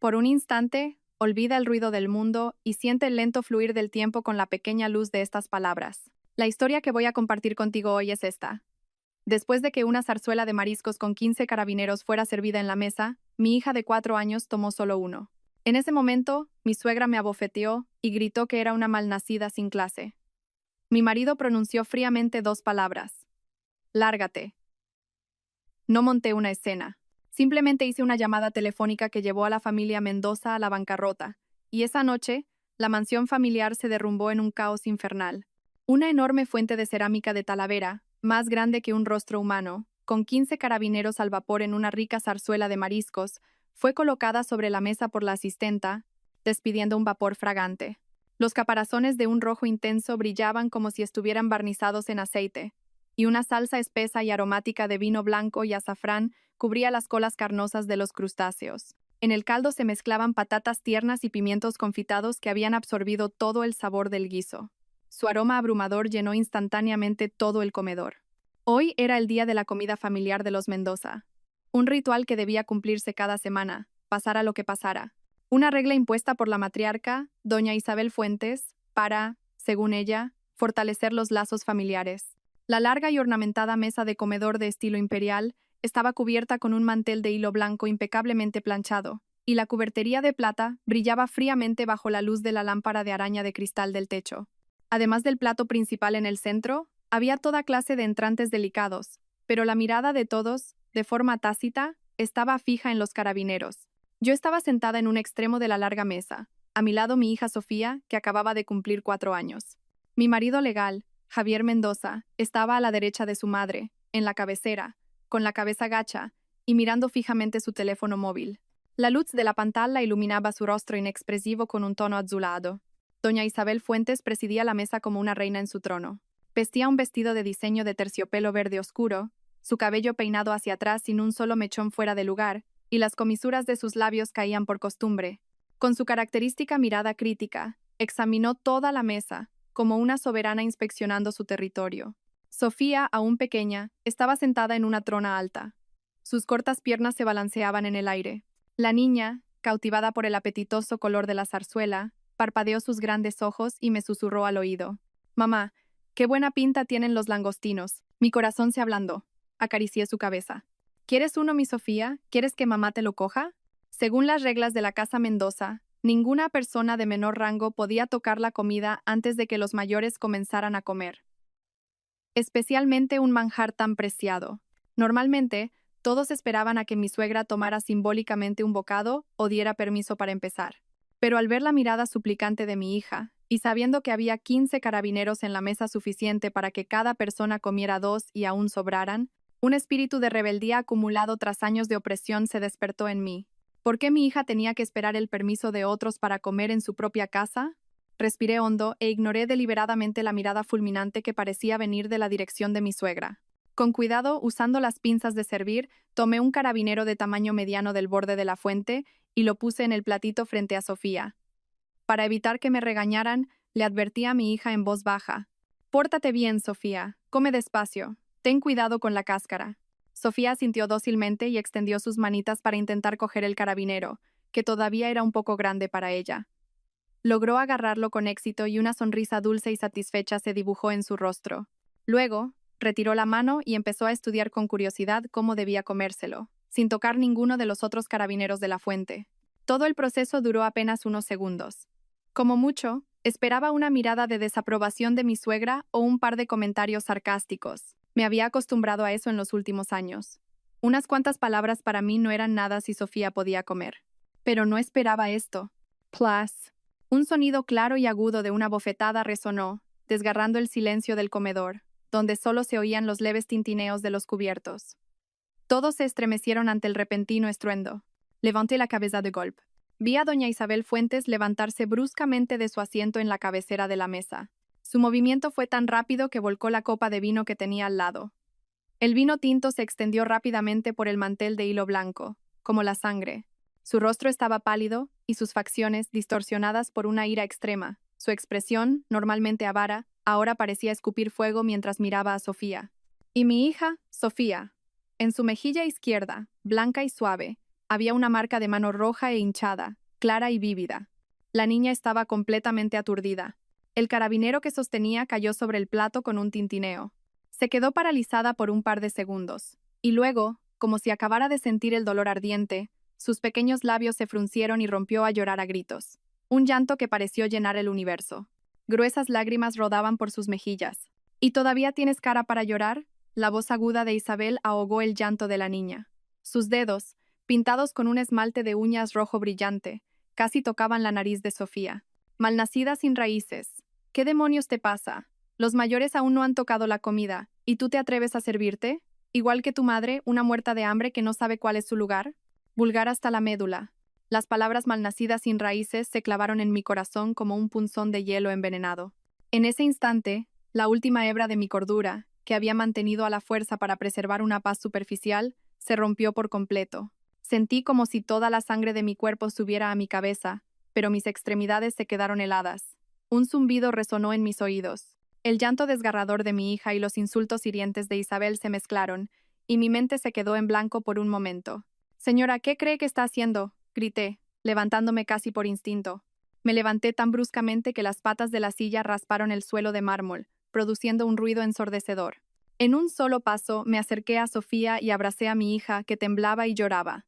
Por un instante, olvida el ruido del mundo y siente el lento fluir del tiempo con la pequeña luz de estas palabras. La historia que voy a compartir contigo hoy es esta. Después de que una zarzuela de mariscos con 15 carabineros fuera servida en la mesa, mi hija de 4 años tomó solo uno. En ese momento, mi suegra me abofeteó y gritó que era una malnacida sin clase. Mi marido pronunció fríamente dos palabras. Lárgate. No monté una escena. Simplemente hice una llamada telefónica que llevó a la familia Mendoza a la bancarrota, y esa noche, la mansión familiar se derrumbó en un caos infernal. Una enorme fuente de cerámica de Talavera, más grande que un rostro humano, con 15 carabineros al vapor en una rica zarzuela de mariscos, fue colocada sobre la mesa por la asistenta, despidiendo un vapor fragante. Los caparazones de un rojo intenso brillaban como si estuvieran barnizados en aceite, y una salsa espesa y aromática de vino blanco y azafrán cubría las colas carnosas de los crustáceos. En el caldo se mezclaban patatas tiernas y pimientos confitados que habían absorbido todo el sabor del guiso. Su aroma abrumador llenó instantáneamente todo el comedor. Hoy era el día de la comida familiar de los Mendoza. Un ritual que debía cumplirse cada semana, pasara lo que pasara. Una regla impuesta por la matriarca, doña Isabel Fuentes, para, según ella, fortalecer los lazos familiares. La larga y ornamentada mesa de comedor de estilo imperial estaba cubierta con un mantel de hilo blanco impecablemente planchado, y la cubertería de plata brillaba fríamente bajo la luz de la lámpara de araña de cristal del techo. Además del plato principal en el centro, había toda clase de entrantes delicados, pero la mirada de todos, de forma tácita, estaba fija en los carabineros. Yo estaba sentada en un extremo de la larga mesa, a mi lado mi hija Sofía, que acababa de cumplir 4 años. Mi marido legal, Javier Mendoza, estaba a la derecha de su madre, en la cabecera, con la cabeza gacha, y mirando fijamente su teléfono móvil. La luz de la pantalla iluminaba su rostro inexpresivo con un tono azulado. Doña Isabel Fuentes presidía la mesa como una reina en su trono. Vestía un vestido de diseño de terciopelo verde oscuro, su cabello peinado hacia atrás sin un solo mechón fuera de lugar, y las comisuras de sus labios caían por costumbre. Con su característica mirada crítica, examinó toda la mesa, como una soberana inspeccionando su territorio. Sofía, aún pequeña, estaba sentada en una trona alta. Sus cortas piernas se balanceaban en el aire. La niña, cautivada por el apetitoso color de la zarzuela, parpadeó sus grandes ojos y me susurró al oído. «Mamá, qué buena pinta tienen los langostinos». Mi corazón se ablandó. Acaricié su cabeza. «¿Quieres uno, mi Sofía? ¿Quieres que mamá te lo coja?» Según las reglas de la Casa Mendoza, ninguna persona de menor rango podía tocar la comida antes de que los mayores comenzaran a comer. Especialmente un manjar tan preciado. Normalmente, todos esperaban a que mi suegra tomara simbólicamente un bocado o diera permiso para empezar. Pero al ver la mirada suplicante de mi hija, y sabiendo que había 15 carabineros en la mesa suficiente para que cada persona comiera 2 y aún sobraran, un espíritu de rebeldía acumulado tras años de opresión se despertó en mí. ¿Por qué mi hija tenía que esperar el permiso de otros para comer en su propia casa? Respiré hondo e ignoré deliberadamente la mirada fulminante que parecía venir de la dirección de mi suegra. Con cuidado, usando las pinzas de servir, tomé un carabinero de tamaño mediano del borde de la fuente y lo puse en el platito frente a Sofía. Para evitar que me regañaran, le advertí a mi hija en voz baja. «Pórtate bien, Sofía. Come despacio. Ten cuidado con la cáscara». Sofía asintió dócilmente y extendió sus manitas para intentar coger el carabinero, que todavía era un poco grande para ella. Logró agarrarlo con éxito y una sonrisa dulce y satisfecha se dibujó en su rostro. Luego, retiró la mano y empezó a estudiar con curiosidad cómo debía comérselo, sin tocar ninguno de los otros carabineros de la fuente. Todo el proceso duró apenas unos segundos. Como mucho, esperaba una mirada de desaprobación de mi suegra o un par de comentarios sarcásticos. Me había acostumbrado a eso en los últimos años. Unas cuantas palabras para mí no eran nada si Sofía podía comer. Pero no esperaba esto. Plas. Un sonido claro y agudo de una bofetada resonó, desgarrando el silencio del comedor, donde solo se oían los leves tintineos de los cubiertos. Todos se estremecieron ante el repentino estruendo. Levanté la cabeza de golpe. Vi a doña Isabel Fuentes levantarse bruscamente de su asiento en la cabecera de la mesa. Su movimiento fue tan rápido que volcó la copa de vino que tenía al lado. El vino tinto se extendió rápidamente por el mantel de hilo blanco, como la sangre. Su rostro estaba pálido y sus facciones distorsionadas por una ira extrema. Su expresión, normalmente avara, ahora parecía escupir fuego mientras miraba a Sofía. Y mi hija, Sofía. En su mejilla izquierda, blanca y suave, Había una marca de mano roja e hinchada, clara y vívida. La niña estaba completamente aturdida. El carabinero que sostenía cayó sobre el plato con un tintineo. Se quedó paralizada por un par de segundos. Y luego, como si acabara de sentir el dolor ardiente, sus pequeños labios se fruncieron y rompió a llorar a gritos. Un llanto que pareció llenar el universo. Gruesas lágrimas rodaban por sus mejillas. ¿Y todavía tienes cara para llorar? La voz aguda de Isabel ahogó el llanto de la niña. Sus dedos, pintados con un esmalte de uñas rojo brillante, casi tocaban la nariz de Sofía. Malnacida sin raíces. ¿Qué demonios te pasa? Los mayores aún no han tocado la comida, ¿y tú te atreves a servirte? Igual que tu madre, una muerta de hambre que no sabe cuál es su lugar. Vulgar hasta la médula. Las palabras malnacidas sin raíces se clavaron en mi corazón como un punzón de hielo envenenado. En ese instante, la última hebra de mi cordura, que había mantenido a la fuerza para preservar una paz superficial, se rompió por completo. Sentí como si toda la sangre de mi cuerpo subiera a mi cabeza, pero mis extremidades se quedaron heladas. Un zumbido resonó en mis oídos. El llanto desgarrador de mi hija y los insultos hirientes de Isabel se mezclaron, y mi mente se quedó en blanco por un momento. «Señora, ¿qué cree que está haciendo?», grité, levantándome casi por instinto. Me levanté tan bruscamente que las patas de la silla rasparon el suelo de mármol, produciendo un ruido ensordecedor. En un solo paso me acerqué a Sofía y abracé a mi hija, que temblaba y lloraba.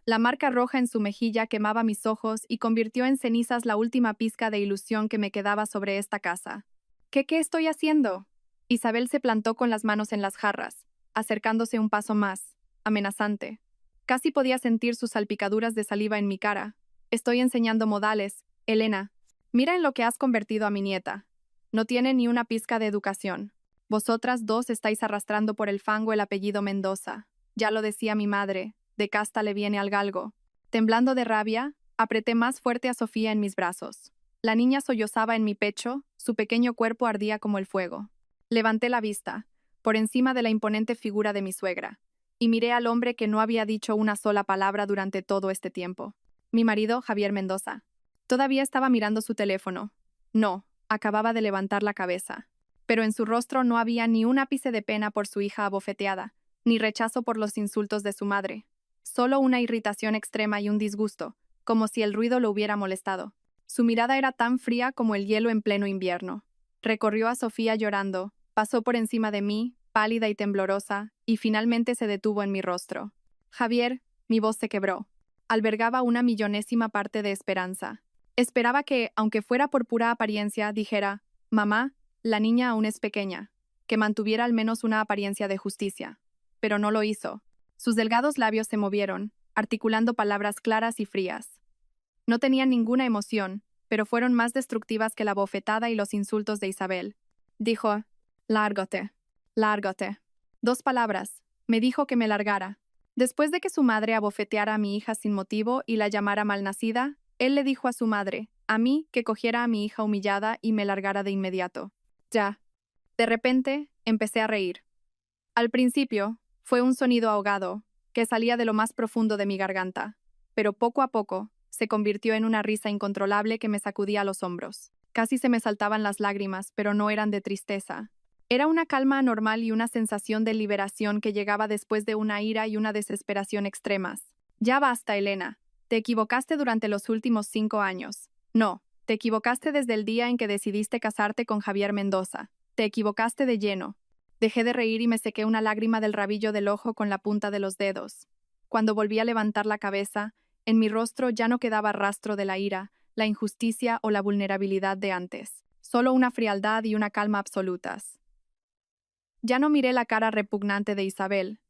La marca roja en su mejilla quemaba mis ojos y convirtió en cenizas la última pizca de ilusión que me quedaba sobre esta casa. ¿Qué estoy haciendo? Isabel se plantó con las manos en las jarras, acercándose un paso más, amenazante. Casi podía sentir sus salpicaduras de saliva en mi cara. Estoy enseñando modales, Elena. Mira en lo que has convertido a mi nieta. No tiene ni una pizca de educación. Vosotras dos estáis arrastrando por el fango el apellido Mendoza. Ya lo decía mi madre, de casta le viene al galgo. Temblando de rabia, apreté más fuerte a Sofía en mis brazos. La niña sollozaba en mi pecho, su pequeño cuerpo ardía como el fuego. Levanté la vista, por encima de la imponente figura de mi suegra, y miré al hombre que no había dicho una sola palabra durante todo este tiempo. Mi marido, Javier Mendoza. Todavía estaba mirando su teléfono. No, acababa de levantar la cabeza. Pero en su rostro no había ni un ápice de pena por su hija abofeteada, ni rechazo por los insultos de su madre. Solo una irritación extrema y un disgusto, como si el ruido lo hubiera molestado. Su mirada era tan fría como el hielo en pleno invierno. Recorrió a Sofía llorando, pasó por encima de mí, pálida y temblorosa, y finalmente se detuvo en mi rostro. Javier, mi voz se quebró. Albergaba una millonésima parte de esperanza. Esperaba que, aunque fuera por pura apariencia, dijera, «Mamá, la niña aún es pequeña», que mantuviera al menos una apariencia de justicia. Pero no lo hizo. Sus delgados labios se movieron, articulando palabras claras y frías. No tenían ninguna emoción, pero fueron más destructivas que la bofetada y los insultos de Isabel. Dijo, «Lárgate, lárgate». 2 palabras. Me dijo que me largara. Después de que su madre abofeteara a mi hija sin motivo y la llamara malnacida, él le dijo a su madre, a mí, que cogiera a mi hija humillada y me largara de inmediato. Ya. De repente, empecé a reír. Al principio, fue un sonido ahogado, que salía de lo más profundo de mi garganta, pero poco a poco, se convirtió en una risa incontrolable que me sacudía los hombros. Casi se me saltaban las lágrimas, pero no eran de tristeza. Era una calma anormal y una sensación de liberación que llegaba después de una ira y una desesperación extremas. Ya basta, Elena. Te equivocaste durante los últimos 5 años. No, te equivocaste desde el día en que decidiste casarte con Javier Mendoza. Te equivocaste de lleno. Dejé de reír y me sequé una lágrima del rabillo del ojo con la punta de los dedos. Cuando volví a levantar la cabeza, en mi rostro ya no quedaba rastro de la ira, la injusticia o la vulnerabilidad de antes. Solo una frialdad y una calma absolutas. Ya no miré la cara repugnante de Isabel,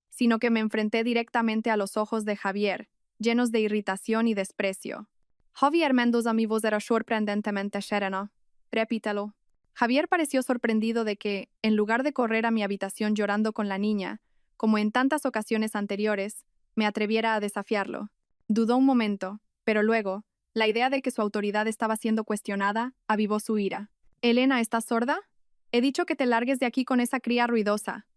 sino que me enfrenté directamente a los ojos de Javier, llenos de irritación y desprecio. Javier Mendoza, mi voz era sorprendentemente serena. Repítelo. Javier pareció sorprendido de que, en lugar de correr a mi habitación llorando con la niña, como en tantas ocasiones anteriores, me atreviera a desafiarlo. Dudó un momento, pero luego, la idea de que su autoridad estaba siendo cuestionada avivó su ira. «Elena, ¿estás sorda? He dicho que te largues de aquí con esa cría ruidosa.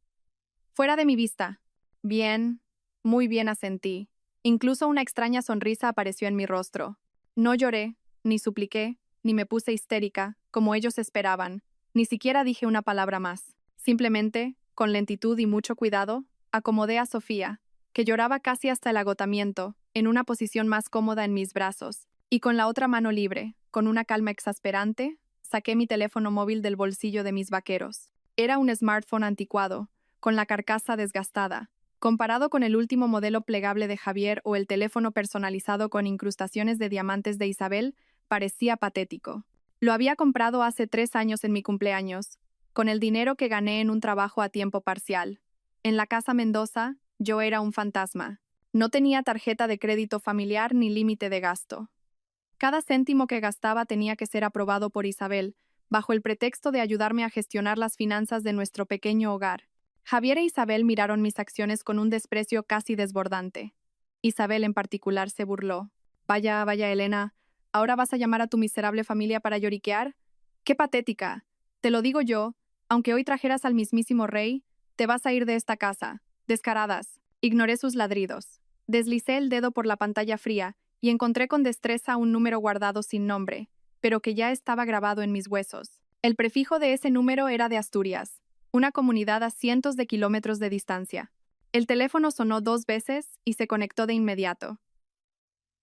Fuera de mi vista». «Bien, muy bien», asentí. Incluso una extraña sonrisa apareció en mi rostro. No lloré, ni supliqué, ni me puse histérica, como ellos esperaban. Ni siquiera dije una palabra más. Simplemente, con lentitud y mucho cuidado, acomodé a Sofía, que lloraba casi hasta el agotamiento, en una posición más cómoda en mis brazos, y con la otra mano libre, con una calma exasperante, saqué mi teléfono móvil del bolsillo de mis vaqueros. Era un smartphone anticuado, con la carcasa desgastada. Comparado con el último modelo plegable de Javier o el teléfono personalizado con incrustaciones de diamantes de Isabel, parecía patético. Lo había comprado hace 3 años en mi cumpleaños, con el dinero que gané en un trabajo a tiempo parcial. En la casa Mendoza, yo era un fantasma. No tenía tarjeta de crédito familiar ni límite de gasto. Cada céntimo que gastaba tenía que ser aprobado por Isabel, bajo el pretexto de ayudarme a gestionar las finanzas de nuestro pequeño hogar. Javier e Isabel miraron mis acciones con un desprecio casi desbordante. Isabel en particular se burló. Vaya, vaya, Elena, ¿ahora vas a llamar a tu miserable familia para lloriquear? ¡Qué patética! Te lo digo yo, aunque hoy trajeras al mismísimo rey, te vas a ir de esta casa. Descaradas. Ignoré sus ladridos. Deslicé el dedo por la pantalla fría y encontré con destreza un número guardado sin nombre, pero que ya estaba grabado en mis huesos. El prefijo de ese número era de Asturias, una comunidad a cientos de kilómetros de distancia. El teléfono sonó 2 veces y se conectó de inmediato.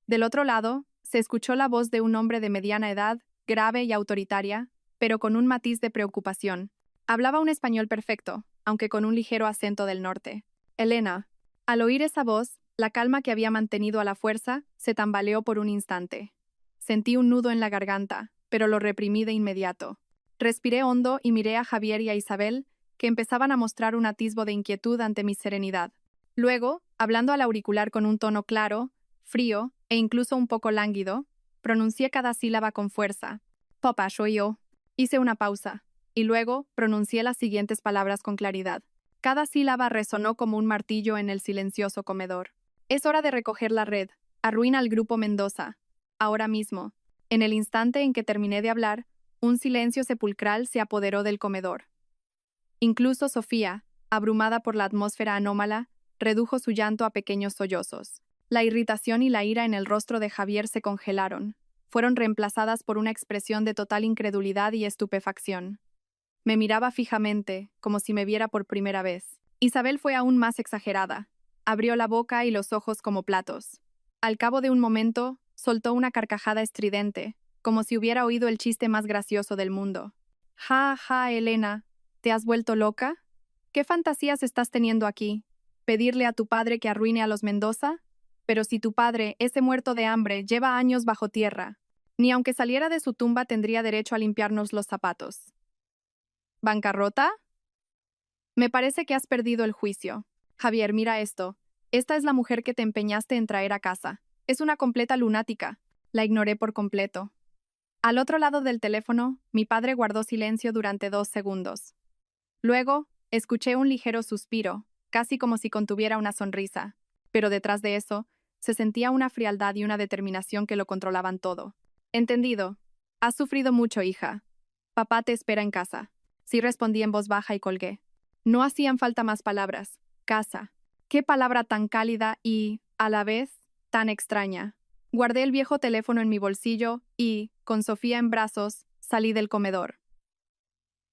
Del otro lado, se escuchó la voz de un hombre de mediana edad, grave y autoritaria, pero con un matiz de preocupación. Hablaba un español perfecto, aunque con un ligero acento del norte. Elena. Al oír esa voz, la calma que había mantenido a la fuerza se tambaleó por un instante. Sentí un nudo en la garganta, pero lo reprimí de inmediato. Respiré hondo y miré a Javier y a Isabel, que empezaban a mostrar un atisbo de inquietud ante mi serenidad. Luego, hablando al auricular con un tono claro, frío e incluso un poco lánguido, pronuncié cada sílaba con fuerza. Papá, soy yo. Hice una pausa, y luego pronuncié las siguientes palabras con claridad. Cada sílaba resonó como un martillo en el silencioso comedor. Es hora de recoger la red. Arruina al grupo Mendoza. Ahora mismo. En el instante en que terminé de hablar, un silencio sepulcral se apoderó del comedor. Incluso Sofía, abrumada por la atmósfera anómala, redujo su llanto a pequeños sollozos. La irritación y la ira en el rostro de Javier se congelaron. Fueron reemplazadas por una expresión de total incredulidad y estupefacción. Me miraba fijamente, como si me viera por primera vez. Isabel fue aún más exagerada. Abrió la boca y los ojos como platos. Al cabo de un momento, soltó una carcajada estridente, como si hubiera oído el chiste más gracioso del mundo. Ja, ja, Elena, ¿te has vuelto loca? ¿Qué fantasías estás teniendo aquí? ¿Pedirle a tu padre que arruine a los Mendoza? Pero si tu padre, ese muerto de hambre, lleva años bajo tierra, ni aunque saliera de su tumba tendría derecho a limpiarnos los zapatos. ¿Bancarrota? Me parece que has perdido el juicio. Javier, mira esto. Esta es la mujer que te empeñaste en traer a casa. Es una completa lunática. La ignoré por completo. Al otro lado del teléfono, mi padre guardó silencio durante 2 segundos. Luego, escuché un ligero suspiro, casi como si contuviera una sonrisa. Pero detrás de eso, se sentía una frialdad y una determinación que lo controlaban todo. Entendido. Has sufrido mucho, hija. Papá te espera en casa. Sí, respondí en voz baja y colgué. No hacían falta más palabras. Casa. Qué palabra tan cálida y, a la vez, tan extraña. Guardé el viejo teléfono en mi bolsillo y, con Sofía en brazos, salí del comedor.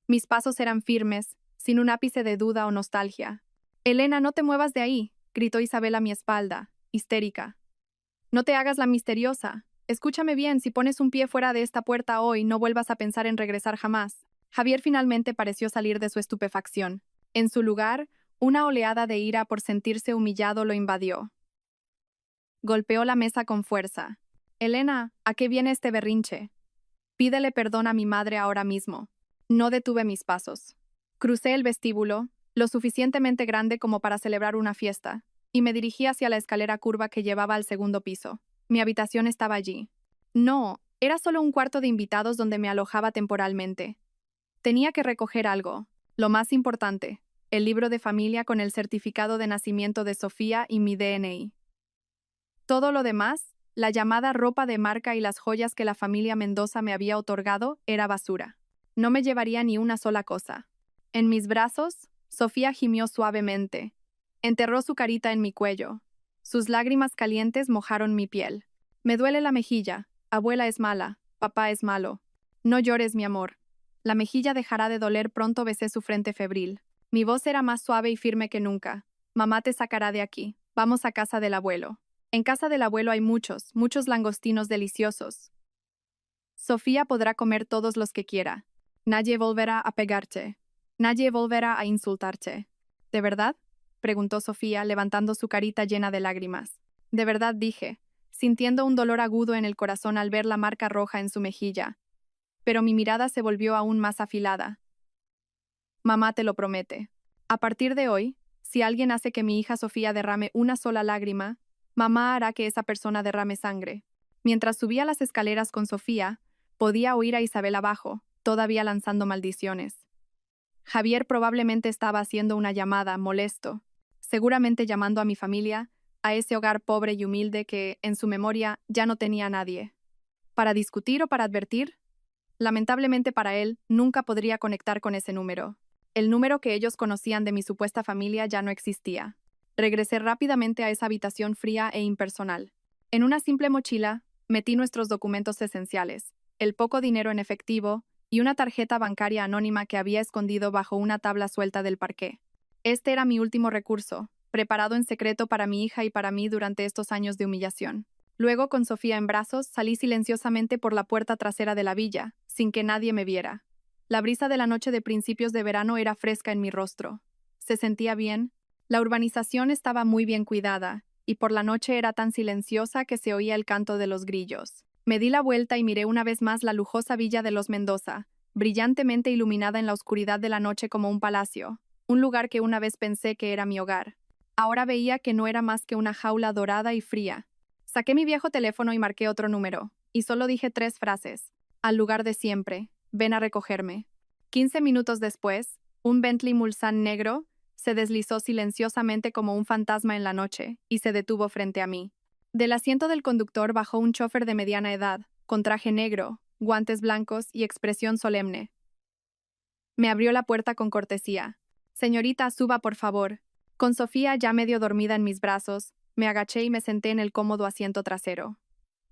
Mis pasos eran firmes, sin un ápice de duda o nostalgia. Elena, no te muevas de ahí, gritó Isabel a mi espalda, histérica. No te hagas la misteriosa. Escúchame bien, si pones un pie fuera de esta puerta hoy, no vuelvas a pensar en regresar jamás. Javier finalmente pareció salir de su estupefacción. En su lugar, una oleada de ira por sentirse humillado lo invadió. Golpeó la mesa con fuerza. Elena, ¿a qué viene este berrinche? Pídele perdón a mi madre ahora mismo. No detuve mis pasos. Crucé el vestíbulo, lo suficientemente grande como para celebrar una fiesta, y me dirigí hacia la escalera curva que llevaba al segundo piso. Mi habitación estaba allí. No, era solo un cuarto de invitados donde me alojaba temporalmente. Tenía que recoger algo, lo más importante, el libro de familia con el certificado de nacimiento de Sofía y mi DNI. Todo lo demás, la llamada ropa de marca y las joyas que la familia Mendoza me había otorgado, era basura. No me llevaría ni una sola cosa. En mis brazos, Sofía gimió suavemente. Enterró su carita en mi cuello. Sus lágrimas calientes mojaron mi piel. Me duele la mejilla. Abuela es mala. Papá es malo. No llores, mi amor. La mejilla dejará de doler pronto. Besé su frente febril. Mi voz era más suave y firme que nunca. Mamá te sacará de aquí. Vamos a casa del abuelo. En casa del abuelo hay muchos, muchos langostinos deliciosos. Sofía podrá comer todos los que quiera. Nadie volverá a pegarte. Nadie volverá a insultarte. ¿De verdad? Preguntó Sofía, levantando su carita llena de lágrimas. De verdad, dije, sintiendo un dolor agudo en el corazón al ver la marca roja en su mejilla. Pero mi mirada se volvió aún más afilada. Mamá te lo promete. A partir de hoy, si alguien hace que mi hija Sofía derrame una sola lágrima, mamá hará que esa persona derrame sangre. Mientras subía las escaleras con Sofía, podía oír a Isabel abajo, todavía lanzando maldiciones. Javier probablemente estaba haciendo una llamada, molesto, seguramente llamando a mi familia, a ese hogar pobre y humilde que, en su memoria, ya no tenía a nadie. ¿Para discutir o para advertir? Lamentablemente para él, nunca podría conectar con ese número. El número que ellos conocían de mi supuesta familia ya no existía. Regresé rápidamente a esa habitación fría e impersonal. En una simple mochila, metí nuestros documentos esenciales, el poco dinero en efectivo y una tarjeta bancaria anónima que había escondido bajo una tabla suelta del parqué. Este era mi último recurso, preparado en secreto para mi hija y para mí durante estos años de humillación. Luego, con Sofía en brazos, salí silenciosamente por la puerta trasera de la villa, sin que nadie me viera. La brisa de la noche de principios de verano era fresca en mi rostro. Se sentía bien. La urbanización estaba muy bien cuidada, y por la noche era tan silenciosa que se oía el canto de los grillos. Me di la vuelta y miré una vez más la lujosa villa de los Mendoza, brillantemente iluminada en la oscuridad de la noche como un palacio, un lugar que una vez pensé que era mi hogar. Ahora veía que no era más que una jaula dorada y fría. Saqué mi viejo teléfono y marqué otro número, y solo dije 3 frases. Al lugar de siempre, ven a recogerme. 15 minutos después, un Bentley Mulsanne negro se deslizó silenciosamente como un fantasma en la noche y se detuvo frente a mí. Del asiento del conductor bajó un chofer de mediana edad, con traje negro, guantes blancos y expresión solemne. Me abrió la puerta con cortesía. Señorita, suba por favor. Con Sofía ya medio dormida en mis brazos, me agaché y me senté en el cómodo asiento trasero.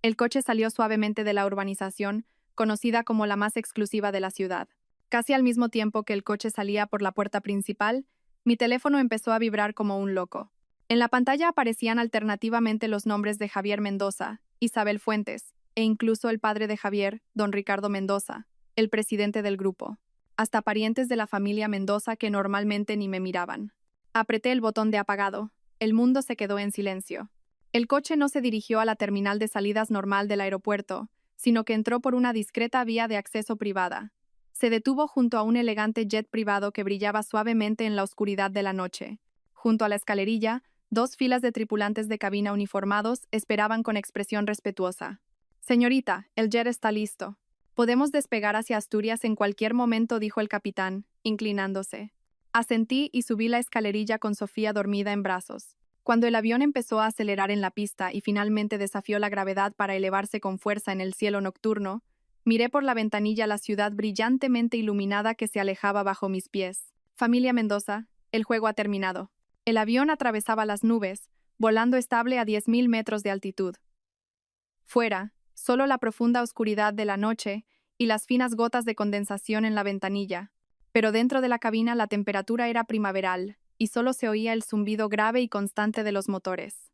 El coche salió suavemente de la urbanización, conocida como la más exclusiva de la ciudad. Casi al mismo tiempo que el coche salía por la puerta principal, mi teléfono empezó a vibrar como un loco. En la pantalla aparecían alternativamente los nombres de Javier Mendoza, Isabel Fuentes, e incluso el padre de Javier, don Ricardo Mendoza, el presidente del grupo. Hasta parientes de la familia Mendoza que normalmente ni me miraban. Apreté el botón de apagado. El mundo se quedó en silencio. El coche no se dirigió a la terminal de salidas normal del aeropuerto, sino que entró por una discreta vía de acceso privada. Se detuvo junto a un elegante jet privado que brillaba suavemente en la oscuridad de la noche. Junto a la escalerilla, 2 filas de tripulantes de cabina uniformados esperaban con expresión respetuosa. Señorita, el jet está listo. Podemos despegar hacia Asturias en cualquier momento, dijo el capitán, inclinándose. Asentí y subí la escalerilla con Sofía dormida en brazos. Cuando el avión empezó a acelerar en la pista y finalmente desafió la gravedad para elevarse con fuerza en el cielo nocturno, miré por la ventanilla la ciudad brillantemente iluminada que se alejaba bajo mis pies. Familia Mendoza, el juego ha terminado. El avión atravesaba las nubes, volando estable a 10.000 metros de altitud. Fuera, solo la profunda oscuridad de la noche y las finas gotas de condensación en la ventanilla. Pero dentro de la cabina la temperatura era primaveral, y solo se oía el zumbido grave y constante de los motores.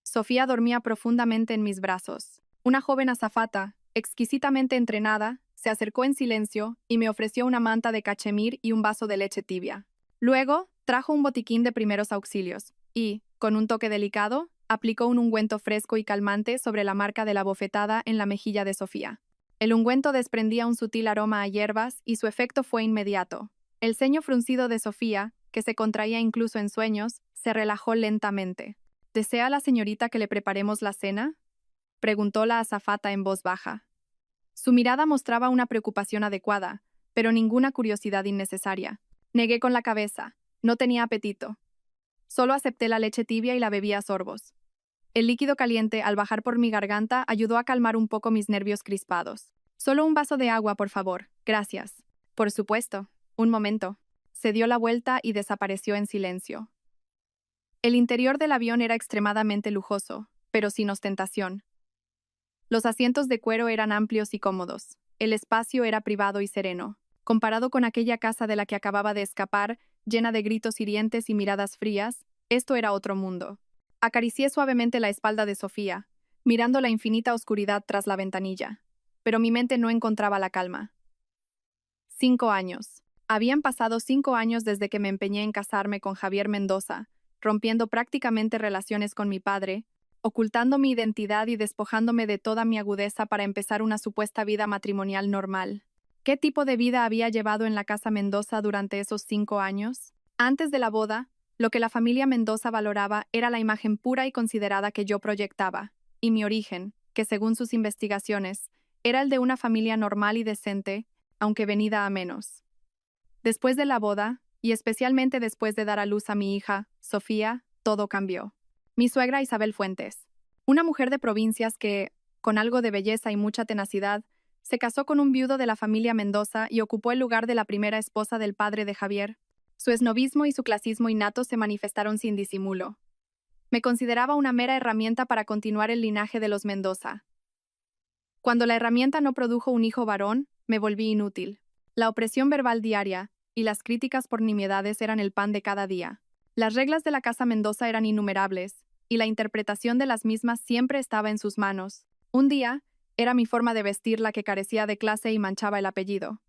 Sofía dormía profundamente en mis brazos. Una joven azafata, exquisitamente entrenada, se acercó en silencio y me ofreció una manta de cachemir y un vaso de leche tibia. Luego, trajo un botiquín de primeros auxilios y, con un toque delicado, aplicó un ungüento fresco y calmante sobre la marca de la bofetada en la mejilla de Sofía. El ungüento desprendía un sutil aroma a hierbas y su efecto fue inmediato. El ceño fruncido de Sofía, que se contraía incluso en sueños, se relajó lentamente. ¿Desea la señorita que le preparemos la cena?, preguntó la azafata en voz baja. Su mirada mostraba una preocupación adecuada, pero ninguna curiosidad innecesaria. Negué con la cabeza. No tenía apetito. Solo acepté la leche tibia y la bebí a sorbos. El líquido caliente, al bajar por mi garganta, ayudó a calmar un poco mis nervios crispados. Solo un vaso de agua, por favor. Gracias. Por supuesto. Un momento. Se dio la vuelta y desapareció en silencio. El interior del avión era extremadamente lujoso, pero sin ostentación. Los asientos de cuero eran amplios y cómodos. El espacio era privado y sereno. Comparado con aquella casa de la que acababa de escapar, llena de gritos hirientes y miradas frías, esto era otro mundo. Acaricié suavemente la espalda de Sofía, mirando la infinita oscuridad tras la ventanilla. Pero mi mente no encontraba la calma. 5 años. Habían pasado 5 años desde que me empeñé en casarme con Javier Mendoza, rompiendo prácticamente relaciones con mi padre, ocultando mi identidad y despojándome de toda mi agudeza para empezar una supuesta vida matrimonial normal. ¿Qué tipo de vida había llevado en la casa Mendoza durante esos 5 años? Antes de la boda, lo que la familia Mendoza valoraba era la imagen pura y considerada que yo proyectaba, y mi origen, que según sus investigaciones, era el de una familia normal y decente, aunque venida a menos. Después de la boda, y especialmente después de dar a luz a mi hija, Sofía, todo cambió. Mi suegra Isabel Fuentes, una mujer de provincias que, con algo de belleza y mucha tenacidad, se casó con un viudo de la familia Mendoza y ocupó el lugar de la primera esposa del padre de Javier. Su esnovismo y su clasismo innato se manifestaron sin disimulo. Me consideraba una mera herramienta para continuar el linaje de los Mendoza. Cuando la herramienta no produjo un hijo varón, me volví inútil. La opresión verbal diaria y las críticas por nimiedades eran el pan de cada día. Las reglas de la casa Mendoza eran innumerables, y la interpretación de las mismas siempre estaba en sus manos. Un día, era mi forma de vestir la que carecía de clase y manchaba el apellido.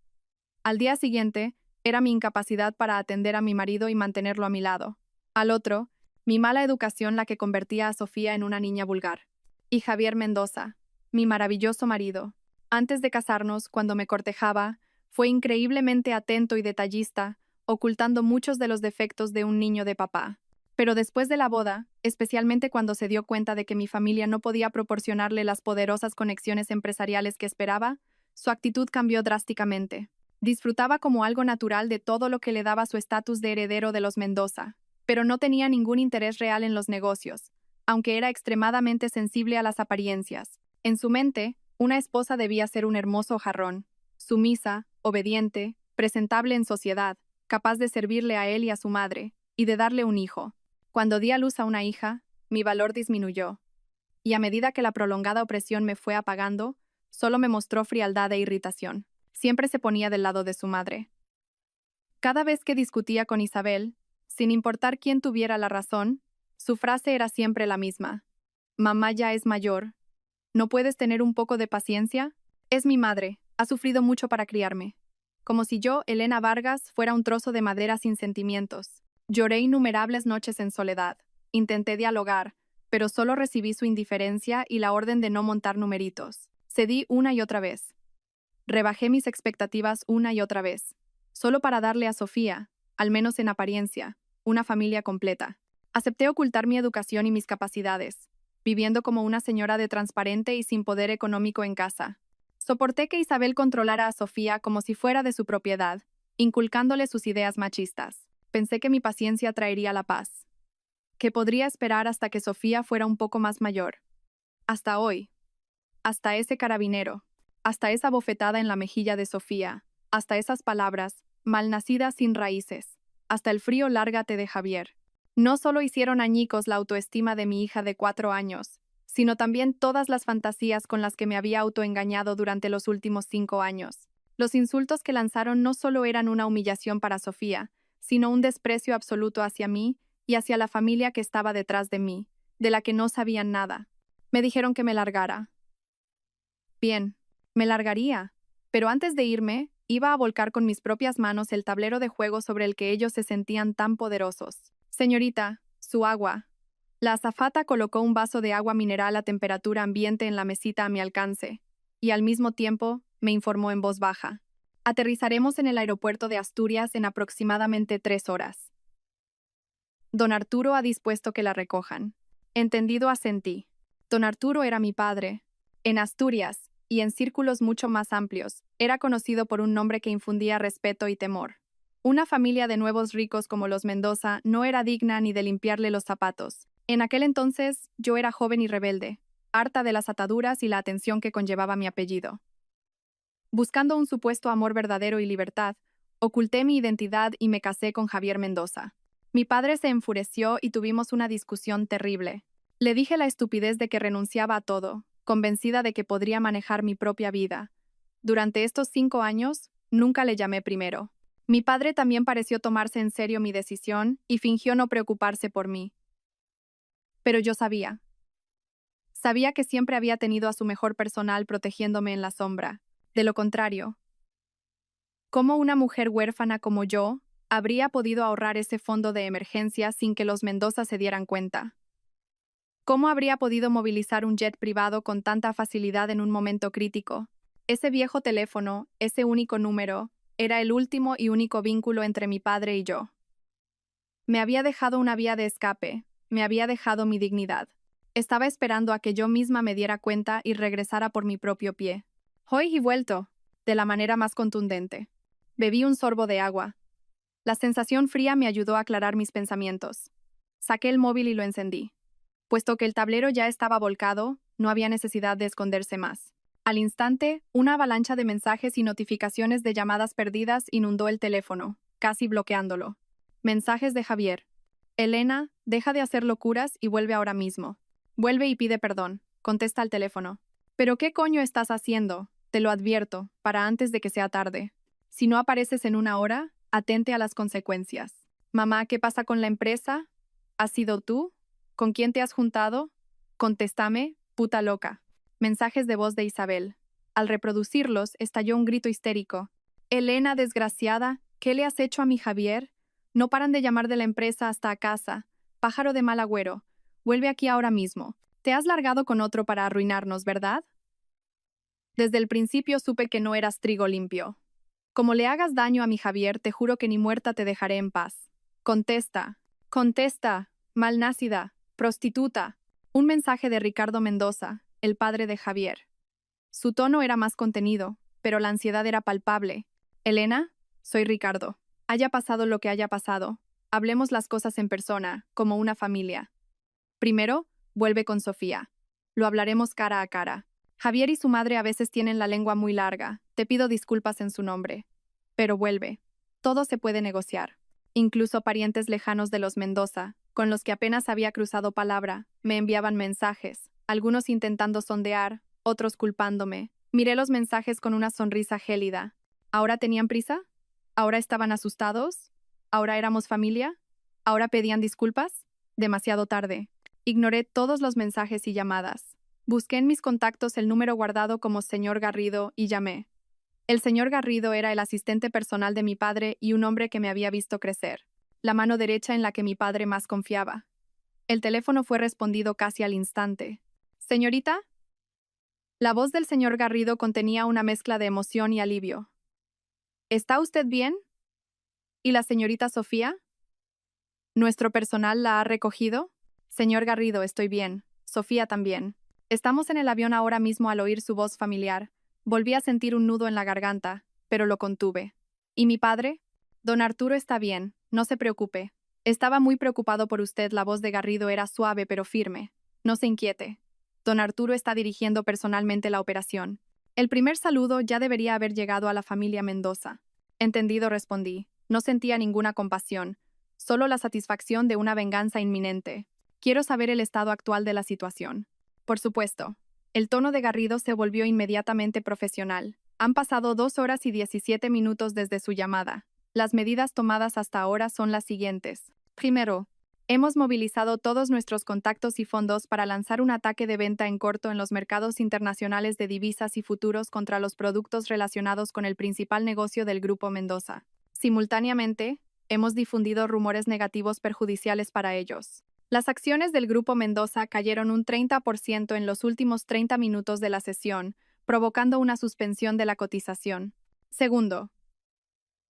Al día siguiente, era mi incapacidad para atender a mi marido y mantenerlo a mi lado. Al otro, mi mala educación la que convertía a Sofía en una niña vulgar. Y Javier Mendoza, mi maravilloso marido, antes de casarnos, cuando me cortejaba, fue increíblemente atento y detallista, ocultando muchos de los defectos de un niño de papá. Pero después de la boda, especialmente cuando se dio cuenta de que mi familia no podía proporcionarle las poderosas conexiones empresariales que esperaba, su actitud cambió drásticamente. Disfrutaba como algo natural de todo lo que le daba su estatus de heredero de los Mendoza, pero no tenía ningún interés real en los negocios, aunque era extremadamente sensible a las apariencias. En su mente, una esposa debía ser un hermoso jarrón, sumisa, obediente, presentable en sociedad, capaz de servirle a él y a su madre, y de darle un hijo. Cuando di a luz a una hija, mi valor disminuyó, y a medida que la prolongada opresión me fue apagando, solo me mostró frialdad e irritación. Siempre se ponía del lado de su madre. Cada vez que discutía con Isabel, sin importar quién tuviera la razón, su frase era siempre la misma. Mamá ya es mayor. ¿No puedes tener un poco de paciencia? Es mi madre, ha sufrido mucho para criarme. Como si yo, Elena Vargas, fuera un trozo de madera sin sentimientos. Lloré innumerables noches en soledad. Intenté dialogar, pero solo recibí su indiferencia y la orden de no montar numeritos. Cedí una y otra vez. Rebajé mis expectativas una y otra vez, solo para darle a Sofía, al menos en apariencia, una familia completa. Acepté ocultar mi educación y mis capacidades, viviendo como una señora de transparente y sin poder económico en casa. Soporté que Isabel controlara a Sofía como si fuera de su propiedad, inculcándole sus ideas machistas. Pensé que mi paciencia traería la paz, que podría esperar hasta que Sofía fuera un poco más mayor. Hasta hoy. Hasta ese carabinero. Hasta esa bofetada en la mejilla de Sofía. Hasta esas palabras, malnacidas sin raíces. Hasta el frío lárgate de Javier. No solo hicieron añicos la autoestima de mi hija de 4 años, sino también todas las fantasías con las que me había autoengañado durante los últimos 5 años. Los insultos que lanzaron no solo eran una humillación para Sofía, sino un desprecio absoluto hacia mí y hacia la familia que estaba detrás de mí, de la que no sabían nada. Me dijeron que me largara. Bien, me largaría, pero antes de irme, iba a volcar con mis propias manos el tablero de juego sobre el que ellos se sentían tan poderosos. Señorita, su agua. La azafata colocó un vaso de agua mineral a temperatura ambiente en la mesita a mi alcance, y al mismo tiempo me informó en voz baja. Aterrizaremos en el aeropuerto de Asturias en aproximadamente 3 horas. Don Arturo ha dispuesto que la recojan. Entendido, asentí. Don Arturo era mi padre. En Asturias, y en círculos mucho más amplios, era conocido por un nombre que infundía respeto y temor. Una familia de nuevos ricos como los Mendoza no era digna ni de limpiarle los zapatos. En aquel entonces, yo era joven y rebelde, harta de las ataduras y la atención que conllevaba mi apellido. Buscando un supuesto amor verdadero y libertad, oculté mi identidad y me casé con Javier Mendoza. Mi padre se enfureció y tuvimos una discusión terrible. Le dije la estupidez de que renunciaba a todo, convencida de que podría manejar mi propia vida. Durante estos 5 años, nunca le llamé primero. Mi padre también pareció tomarse en serio mi decisión y fingió no preocuparse por mí. Pero yo sabía. Sabía que siempre había tenido a su mejor personal protegiéndome en la sombra. De lo contrario, ¿cómo una mujer huérfana como yo habría podido ahorrar ese fondo de emergencia sin que los Mendoza se dieran cuenta? ¿Cómo habría podido movilizar un jet privado con tanta facilidad en un momento crítico? Ese viejo teléfono, ese único número, era el último y único vínculo entre mi padre y yo. Me había dejado una vía de escape, me había dejado mi dignidad. Estaba esperando a que yo misma me diera cuenta y regresara por mi propio pie. Hoy he vuelto, de la manera más contundente. Bebí un sorbo de agua. La sensación fría me ayudó a aclarar mis pensamientos. Saqué el móvil y lo encendí. Puesto que el tablero ya estaba volcado, no había necesidad de esconderse más. Al instante, una avalancha de mensajes y notificaciones de llamadas perdidas inundó el teléfono, casi bloqueándolo. Mensajes de Javier. Elena, deja de hacer locuras y vuelve ahora mismo. Vuelve y pide perdón. Contesta al teléfono. ¿Pero qué coño estás haciendo? Te lo advierto, para antes de que sea tarde. Si no apareces en una hora, atente a las consecuencias. Mamá, ¿qué pasa con la empresa? ¿Has sido tú? ¿Con quién te has juntado? Contéstame, puta loca. Mensajes de voz de Isabel. Al reproducirlos, estalló un grito histérico. Elena, desgraciada, ¿qué le has hecho a mi Javier? No paran de llamar de la empresa hasta a casa. Pájaro de mal agüero. Vuelve aquí ahora mismo. Te has largado con otro para arruinarnos, ¿verdad? Desde el principio supe que no eras trigo limpio. Como le hagas daño a mi Javier, te juro que ni muerta te dejaré en paz. Contesta. Contesta. Malnácida. Prostituta. Un mensaje de Ricardo Mendoza, el padre de Javier. Su tono era más contenido, pero la ansiedad era palpable. Elena, soy Ricardo. Haya pasado lo que haya pasado, hablemos las cosas en persona, como una familia. Primero, vuelve con Sofía. Lo hablaremos cara a cara. Javier y su madre a veces tienen la lengua muy larga, te pido disculpas en su nombre. Pero vuelve. Todo se puede negociar. Incluso parientes lejanos de los Mendoza, con los que apenas había cruzado palabra, me enviaban mensajes, algunos intentando sondear, otros culpándome. Miré los mensajes con una sonrisa gélida. ¿Ahora tenían prisa? ¿Ahora estaban asustados? ¿Ahora éramos familia? ¿Ahora pedían disculpas? Demasiado tarde. Ignoré todos los mensajes y llamadas. Busqué en mis contactos el número guardado como señor Garrido y llamé. El señor Garrido era el asistente personal de mi padre y un hombre que me había visto crecer, la mano derecha en la que mi padre más confiaba. El teléfono fue respondido casi al instante. ¿Señorita? La voz del señor Garrido contenía una mezcla de emoción y alivio. ¿Está usted bien? ¿Y la señorita Sofía? ¿Nuestro personal la ha recogido? Señor Garrido, estoy bien. Sofía también. Estamos en el avión ahora mismo. Al oír su voz familiar, volví a sentir un nudo en la garganta, pero lo contuve. ¿Y mi padre? Don Arturo está bien, no se preocupe. Estaba muy preocupado por usted. La voz de Garrido era suave pero firme. No se inquiete. Don Arturo está dirigiendo personalmente la operación. El primer saludo ya debería haber llegado a la familia Mendoza. Entendido, respondí. No sentía ninguna compasión, solo la satisfacción de una venganza inminente. Quiero saber el estado actual de la situación. Por supuesto. El tono de Garrido se volvió inmediatamente profesional. Han pasado 2 horas y 17 minutos desde su llamada. Las medidas tomadas hasta ahora son las siguientes. Primero, hemos movilizado todos nuestros contactos y fondos para lanzar un ataque de venta en corto en los mercados internacionales de divisas y futuros contra los productos relacionados con el principal negocio del Grupo Mendoza. Simultáneamente, hemos difundido rumores negativos perjudiciales para ellos. Las acciones del Grupo Mendoza cayeron un 30% en los últimos 30 minutos de la sesión, provocando una suspensión de la cotización. Segundo,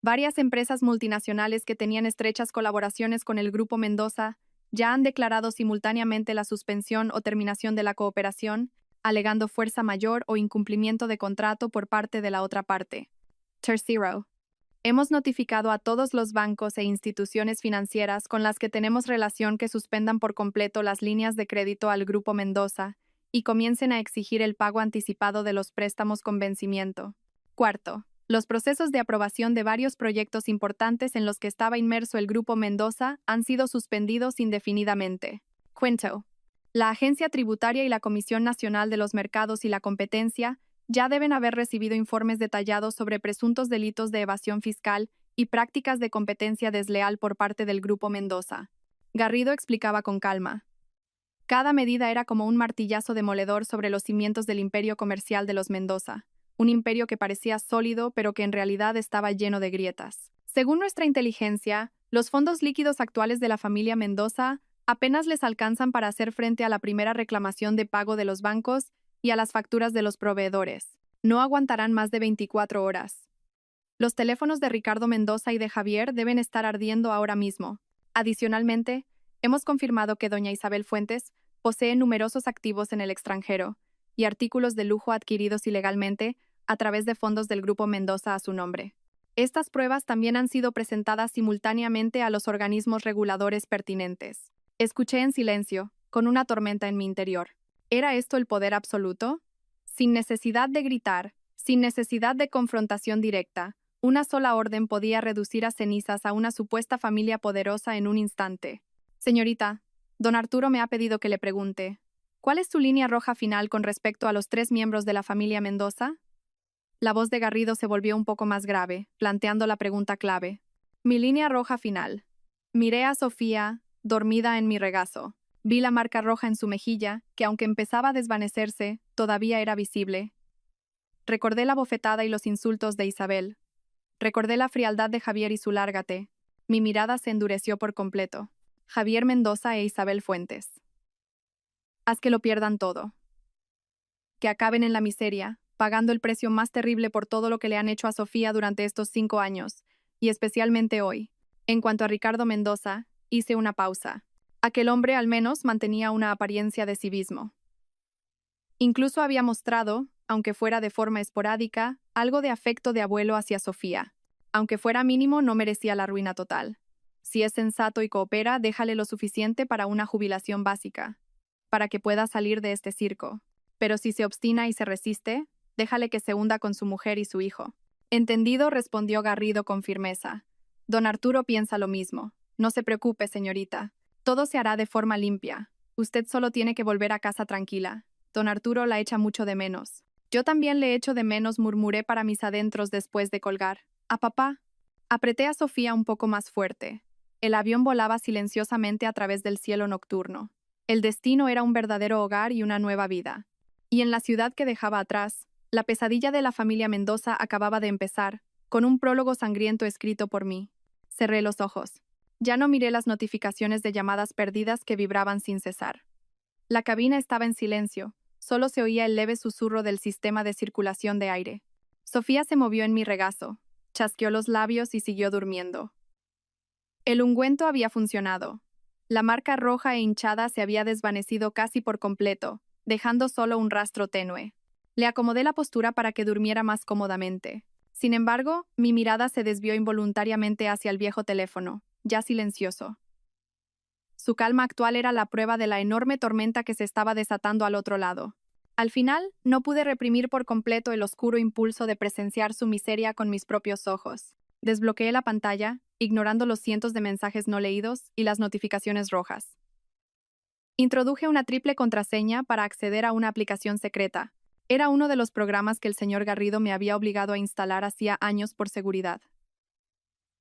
varias empresas multinacionales que tenían estrechas colaboraciones con el Grupo Mendoza ya han declarado simultáneamente la suspensión o terminación de la cooperación, alegando fuerza mayor o incumplimiento de contrato por parte de la otra parte. Tercero, hemos notificado a todos los bancos e instituciones financieras con las que tenemos relación que suspendan por completo las líneas de crédito al Grupo Mendoza y comiencen a exigir el pago anticipado de los préstamos con vencimiento. Cuarto, los procesos de aprobación de varios proyectos importantes en los que estaba inmerso el Grupo Mendoza han sido suspendidos indefinidamente. Quinto, la Agencia Tributaria y la Comisión Nacional de los Mercados y la Competencia ya deben haber recibido informes detallados sobre presuntos delitos de evasión fiscal y prácticas de competencia desleal por parte del Grupo Mendoza. Garrido explicaba con calma. Cada medida era como un martillazo demoledor sobre los cimientos del imperio comercial de los Mendoza, un imperio que parecía sólido pero que en realidad estaba lleno de grietas. Según nuestra inteligencia, los fondos líquidos actuales de la familia Mendoza apenas les alcanzan para hacer frente a la primera reclamación de pago de los bancos y a las facturas de los proveedores. No aguantarán más de 24 horas. Los teléfonos de Ricardo Mendoza y de Javier deben estar ardiendo ahora mismo. Adicionalmente, hemos confirmado que doña Isabel Fuentes posee numerosos activos en el extranjero y artículos de lujo adquiridos ilegalmente a través de fondos del Grupo Mendoza a su nombre. Estas pruebas también han sido presentadas simultáneamente a los organismos reguladores pertinentes. Escuché en silencio, con una tormenta en mi interior. ¿Era esto el poder absoluto? Sin necesidad de gritar, sin necesidad de confrontación directa, una sola orden podía reducir a cenizas a una supuesta familia poderosa en un instante. Señorita, don Arturo me ha pedido que le pregunte, ¿cuál es su línea roja final con respecto a los 3 miembros de la familia Mendoza? La voz de Garrido se volvió un poco más grave, planteando la pregunta clave. Mi línea roja final. Miré a Sofía, dormida en mi regazo. Vi la marca roja en su mejilla, que aunque empezaba a desvanecerse, todavía era visible. Recordé la bofetada y los insultos de Isabel. Recordé la frialdad de Javier y su lárgate. Mi mirada se endureció por completo. Javier Mendoza e Isabel Fuentes. Haz que lo pierdan todo. Que acaben en la miseria, pagando el precio más terrible por todo lo que le han hecho a Sofía durante estos 5 años, y especialmente hoy. En cuanto a Ricardo Mendoza, hice una pausa. Aquel hombre al menos mantenía una apariencia de civismo. Incluso había mostrado, aunque fuera de forma esporádica, algo de afecto de abuelo hacia Sofía. Aunque fuera mínimo, no merecía la ruina total. Si es sensato y coopera, déjale lo suficiente para una jubilación básica, para que pueda salir de este circo. Pero si se obstina y se resiste, déjale que se hunda con su mujer y su hijo. Entendido, respondió Garrido con firmeza. Don Arturo piensa lo mismo. No se preocupe, señorita. Todo se hará de forma limpia. Usted solo tiene que volver a casa tranquila. Don Arturo la echa mucho de menos. Yo también le echo de menos, murmuré para mis adentros después de colgar. ¿A papá? Apreté a Sofía un poco más fuerte. El avión volaba silenciosamente a través del cielo nocturno. El destino era un verdadero hogar y una nueva vida. Y en la ciudad que dejaba atrás, la pesadilla de la familia Mendoza acababa de empezar, con un prólogo sangriento escrito por mí. Cerré los ojos. Ya no miré las notificaciones de llamadas perdidas que vibraban sin cesar. La cabina estaba en silencio, solo se oía el leve susurro del sistema de circulación de aire. Sofía se movió en mi regazo, chasqueó los labios y siguió durmiendo. El ungüento había funcionado. La marca roja e hinchada se había desvanecido casi por completo, dejando solo un rastro tenue. Le acomodé la postura para que durmiera más cómodamente. Sin embargo, mi mirada se desvió involuntariamente hacia el viejo teléfono, ya silencioso. Su calma actual era la prueba de la enorme tormenta que se estaba desatando al otro lado. Al final, no pude reprimir por completo el oscuro impulso de presenciar su miseria con mis propios ojos. Desbloqueé la pantalla, ignorando los cientos de mensajes no leídos y las notificaciones rojas. Introduje una triple contraseña para acceder a una aplicación secreta. Era uno de los programas que el señor Garrido me había obligado a instalar hacía años por seguridad.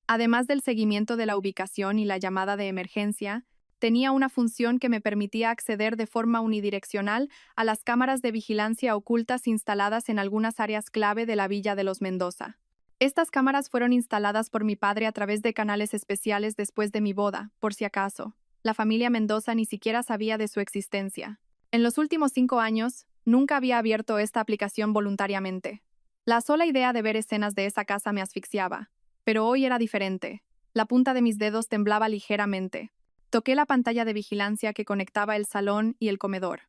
Además del seguimiento de la ubicación y la llamada de emergencia, tenía una función que me permitía acceder de forma unidireccional a las cámaras de vigilancia ocultas instaladas en algunas áreas clave de la villa de los Mendoza. Estas cámaras fueron instaladas por mi padre a través de canales especiales después de mi boda, por si acaso. La familia Mendoza ni siquiera sabía de su existencia. En los últimos 5 años, nunca había abierto esta aplicación voluntariamente. La sola idea de ver escenas de esa casa me asfixiaba. Pero hoy era diferente. La punta de mis dedos temblaba ligeramente. Toqué la pantalla de vigilancia que conectaba el salón y el comedor.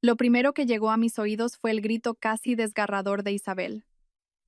Lo primero que llegó a mis oídos fue el grito casi desgarrador de Isabel.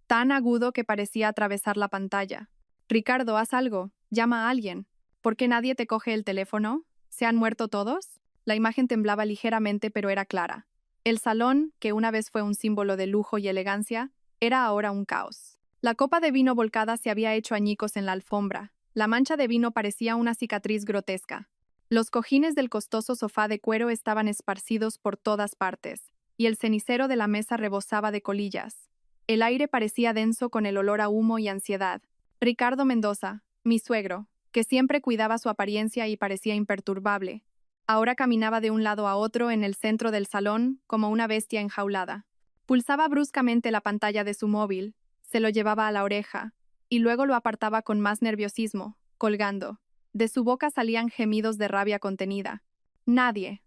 Tan agudo que parecía atravesar la pantalla. Ricardo, haz algo. Llama a alguien. ¿Por qué nadie te coge el teléfono? ¿Se han muerto todos? La imagen temblaba ligeramente, pero era clara. El salón, que una vez fue un símbolo de lujo y elegancia, era ahora un caos. La copa de vino volcada se había hecho añicos en la alfombra. La mancha de vino parecía una cicatriz grotesca. Los cojines del costoso sofá de cuero estaban esparcidos por todas partes, y el cenicero de la mesa rebosaba de colillas. El aire parecía denso con el olor a humo y ansiedad. Ricardo Mendoza, mi suegro, que siempre cuidaba su apariencia y parecía imperturbable, Ahora caminaba de un lado a otro en el centro del salón como una bestia enjaulada. Pulsaba bruscamente la pantalla de su móvil, se lo llevaba a la oreja, y luego lo apartaba con más nerviosismo, colgando. De su boca salían gemidos de rabia contenida. Nadie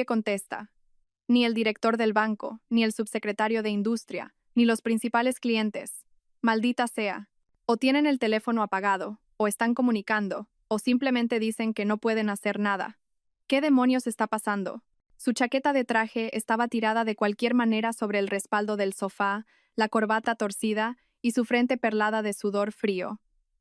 contesta. Ni el director del banco, ni el subsecretario de Industria, ni los principales clientes. Maldita sea. O tienen el teléfono apagado, o están comunicando, o simplemente dicen que no pueden hacer nada. ¿Qué demonios está pasando? Su chaqueta de traje estaba tirada de cualquier manera sobre el respaldo del sofá, la corbata torcida y su frente perlada de sudor frío.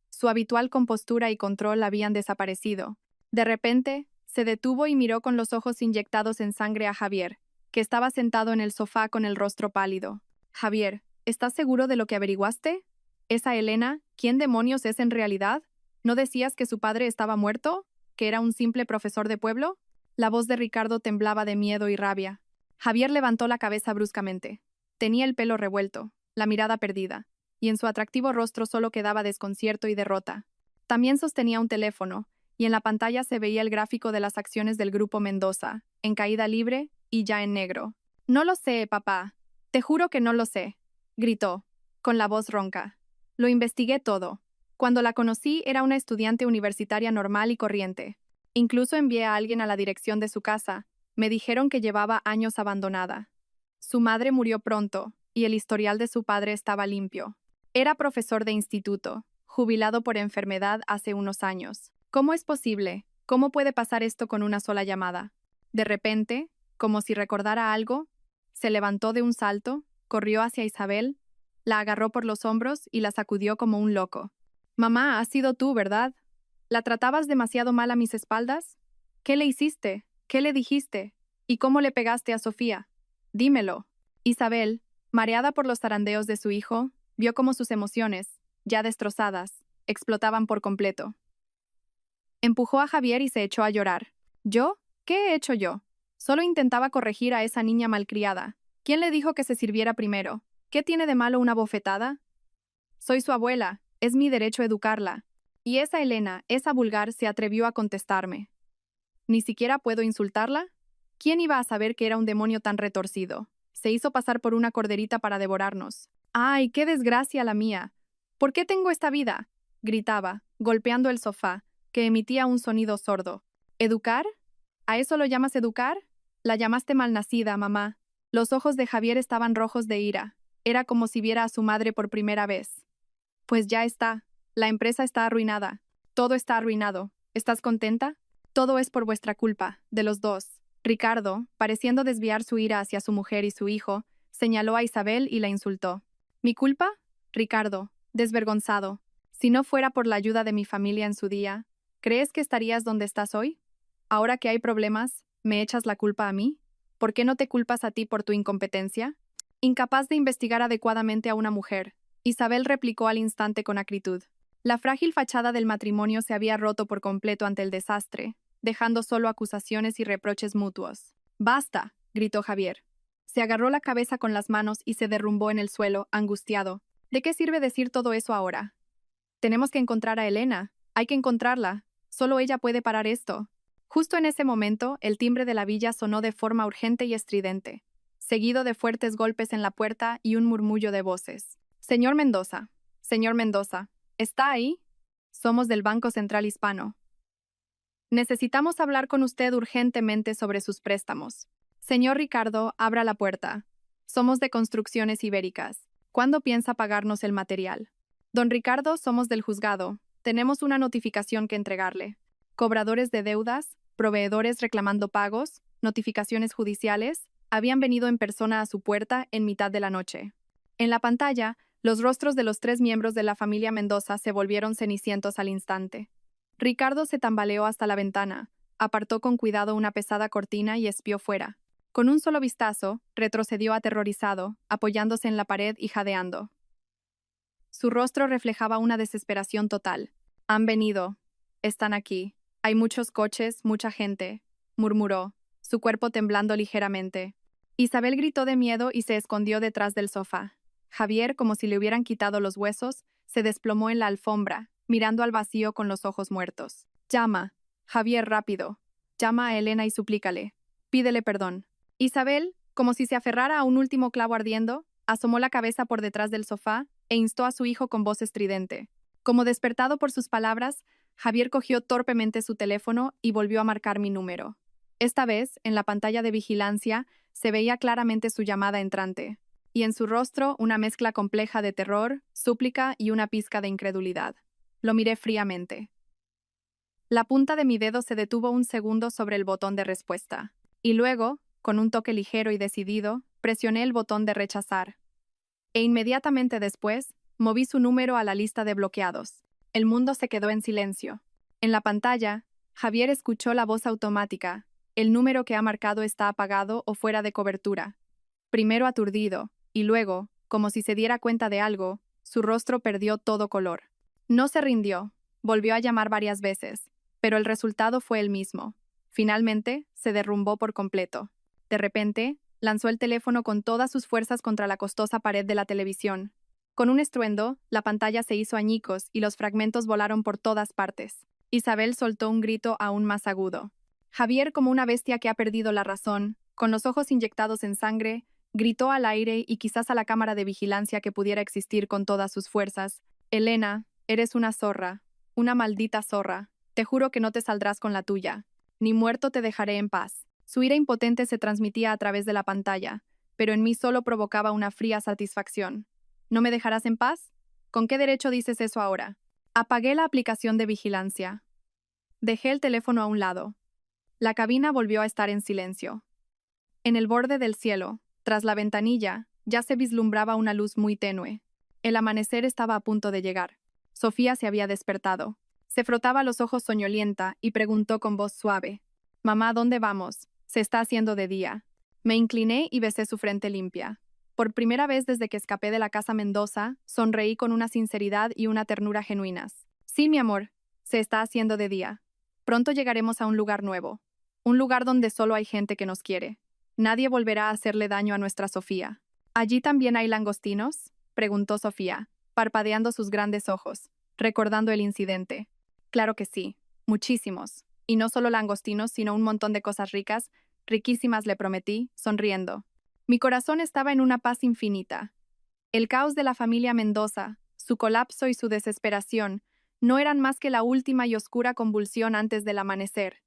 Su habitual compostura y control habían desaparecido. De repente, se detuvo y miró con los ojos inyectados en sangre a Javier, que estaba sentado en el sofá con el rostro pálido. Javier, ¿estás seguro de lo que averiguaste? ¿Esa Elena, quién demonios es en realidad? ¿No decías que su padre estaba muerto? ¿Que era un simple profesor de pueblo? La voz de Ricardo temblaba de miedo y rabia. Javier levantó la cabeza bruscamente. Tenía el pelo revuelto, la mirada perdida, y en su atractivo rostro solo quedaba desconcierto y derrota. También sostenía un teléfono, y en la pantalla se veía el gráfico de las acciones del Grupo Mendoza, en caída libre y ya en negro. No lo sé, papá. Te juro que no lo sé, gritó, con la voz ronca. Lo investigué todo. Cuando la conocí era una estudiante universitaria normal y corriente. Incluso envié a alguien a la dirección de su casa. Me dijeron que llevaba años abandonada. Su madre murió pronto, y el historial de su padre estaba limpio. Era profesor de instituto, jubilado por enfermedad hace unos años. ¿Cómo es posible? ¿Cómo puede pasar esto con una sola llamada? De repente, como si recordara algo, se levantó de un salto, corrió hacia Isabel, la agarró por los hombros y la sacudió como un loco. Mamá, has sido tú, ¿verdad? ¿La tratabas demasiado mal a mis espaldas? ¿Qué le hiciste? ¿Qué le dijiste? ¿Y cómo le pegaste a Sofía? Dímelo. Isabel, mareada por los zarandeos de su hijo, vio cómo sus emociones, ya destrozadas, explotaban por completo. Empujó a Javier y se echó a llorar. ¿Yo? ¿Qué he hecho yo? Solo intentaba corregir a esa niña malcriada. ¿Quién le dijo que se sirviera primero? ¿Qué tiene de malo una bofetada? Soy su abuela, es mi derecho educarla. Y esa Elena, esa vulgar, se atrevió a contestarme. ¿Ni siquiera puedo insultarla? ¿Quién iba a saber que era un demonio tan retorcido? Se hizo pasar por una corderita para devorarnos. ¡Ay, qué desgracia la mía! ¿Por qué tengo esta vida? Gritaba, golpeando el sofá, que emitía un sonido sordo. ¿Educar? ¿A eso lo llamas educar? La llamaste malnacida, mamá. Los ojos de Javier estaban rojos de ira. Era como si viera a su madre por primera vez. Pues ya está. La empresa está arruinada. Todo está arruinado. ¿Estás contenta? Todo es por vuestra culpa, de los dos. Ricardo, pareciendo desviar su ira hacia su mujer y su hijo, señaló a Isabel y la insultó. ¿Mi culpa? Ricardo, desvergonzado. Si no fuera por la ayuda de mi familia en su día, ¿crees que estarías donde estás hoy? Ahora que hay problemas, ¿me echas la culpa a mí? ¿Por qué no te culpas a ti por tu incompetencia? Incapaz de investigar adecuadamente a una mujer, Isabel replicó al instante con acritud. La frágil fachada del matrimonio se había roto por completo ante el desastre, dejando solo acusaciones y reproches mutuos. ¡Basta!, gritó Javier. Se agarró la cabeza con las manos y se derrumbó en el suelo, angustiado. ¿De qué sirve decir todo eso ahora? Tenemos que encontrar a Elena. Hay que encontrarla. Solo ella puede parar esto. Justo en ese momento, el timbre de la villa sonó de forma urgente y estridente, seguido de fuertes golpes en la puerta y un murmullo de voces. Señor Mendoza, ¿está ahí? Somos del Banco Central Hispano. Necesitamos hablar con usted urgentemente sobre sus préstamos. Señor Ricardo, abra la puerta. Somos de Construcciones Ibéricas. ¿Cuándo piensa pagarnos el material? Don Ricardo, somos del juzgado. Tenemos una notificación que entregarle. Cobradores de deudas, proveedores reclamando pagos, notificaciones judiciales, habían venido en persona a su puerta en mitad de la noche. En la pantalla, los rostros de los 3 miembros de la familia Mendoza se volvieron cenicientos al instante. Ricardo se tambaleó hasta la ventana, apartó con cuidado una pesada cortina y espió fuera. Con un solo vistazo, retrocedió aterrorizado, apoyándose en la pared y jadeando. Su rostro reflejaba una desesperación total. Han venido. Están aquí. Hay muchos coches, mucha gente, murmuró, su cuerpo temblando ligeramente. Isabel gritó de miedo y se escondió detrás del sofá. Javier, como si le hubieran quitado los huesos, se desplomó en la alfombra, mirando al vacío con los ojos muertos. Llama. Javier, rápido. Llama a Elena y suplícale. Pídele perdón. Isabel, como si se aferrara a un último clavo ardiendo, asomó la cabeza por detrás del sofá e instó a su hijo con voz estridente. Como despertado por sus palabras, Javier cogió torpemente su teléfono y volvió a marcar mi número. Esta vez, en la pantalla de vigilancia, se veía claramente su llamada entrante, y en su rostro una mezcla compleja de terror, súplica y una pizca de incredulidad. Lo miré fríamente. La punta de mi dedo se detuvo un segundo sobre el botón de respuesta, y luego, con un toque ligero y decidido, presioné el botón de rechazar. E inmediatamente después, moví su número a la lista de bloqueados. El mundo se quedó en silencio. En la pantalla, Javier escuchó la voz automática. El número que ha marcado está apagado o fuera de cobertura. Primero aturdido, y luego, como si se diera cuenta de algo, su rostro perdió todo color. No se rindió, volvió a llamar varias veces, pero el resultado fue el mismo. Finalmente, se derrumbó por completo. De repente, lanzó el teléfono con todas sus fuerzas contra la costosa pared de la televisión. Con un estruendo, la pantalla se hizo añicos y los fragmentos volaron por todas partes. Isabel soltó un grito aún más agudo. Javier, como una bestia que ha perdido la razón, con los ojos inyectados en sangre, gritó al aire y quizás a la cámara de vigilancia que pudiera existir con todas sus fuerzas. Elena, eres una zorra, una maldita zorra. Te juro que no te saldrás con la tuya. Ni muerto te dejaré en paz. Su ira impotente se transmitía a través de la pantalla, pero en mí solo provocaba una fría satisfacción. ¿No me dejarás en paz? ¿Con qué derecho dices eso ahora? Apagué la aplicación de vigilancia. Dejé el teléfono a un lado. La cabina volvió a estar en silencio. En el borde del cielo, tras la ventanilla, ya se vislumbraba una luz muy tenue. El amanecer estaba a punto de llegar. Sofía se había despertado. Se frotaba los ojos soñolienta y preguntó con voz suave. «Mamá, ¿dónde vamos? Se está haciendo de día». Me incliné y besé su frente limpia. Por primera vez desde que escapé de la casa Mendoza, sonreí con una sinceridad y una ternura genuinas. «Sí, mi amor, se está haciendo de día. Pronto llegaremos a un lugar nuevo. Un lugar donde solo hay gente que nos quiere. Nadie volverá a hacerle daño a nuestra Sofía». «¿Allí también hay langostinos?», preguntó Sofía, parpadeando sus grandes ojos, recordando el incidente. «Claro que sí, muchísimos. Y no solo langostinos, sino un montón de cosas ricas, riquísimas», le prometí, sonriendo. Mi corazón estaba en una paz infinita. El caos de la familia Mendoza, su colapso y su desesperación, no eran más que la última y oscura convulsión antes del amanecer.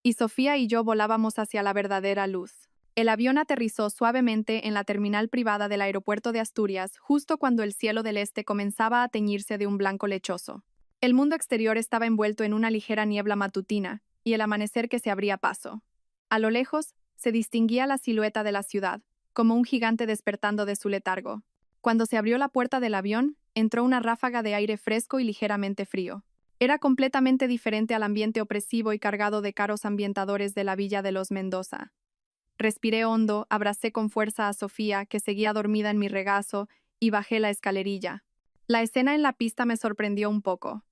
Y Sofía y yo volábamos hacia la verdadera luz. El avión aterrizó suavemente en la terminal privada del aeropuerto de Asturias justo cuando el cielo del este comenzaba a teñirse de un blanco lechoso. El mundo exterior estaba envuelto en una ligera niebla matutina, y el amanecer que se abría paso. A lo lejos, se distinguía la silueta de la ciudad, como un gigante despertando de su letargo. Cuando se abrió la puerta del avión, entró una ráfaga de aire fresco y ligeramente frío. Era completamente diferente al ambiente opresivo y cargado de caros ambientadores de la villa de los Mendoza. Respiré hondo, abracé con fuerza a Sofía, que seguía dormida en mi regazo, y bajé la escalerilla. La escena en la pista me sorprendió un poco.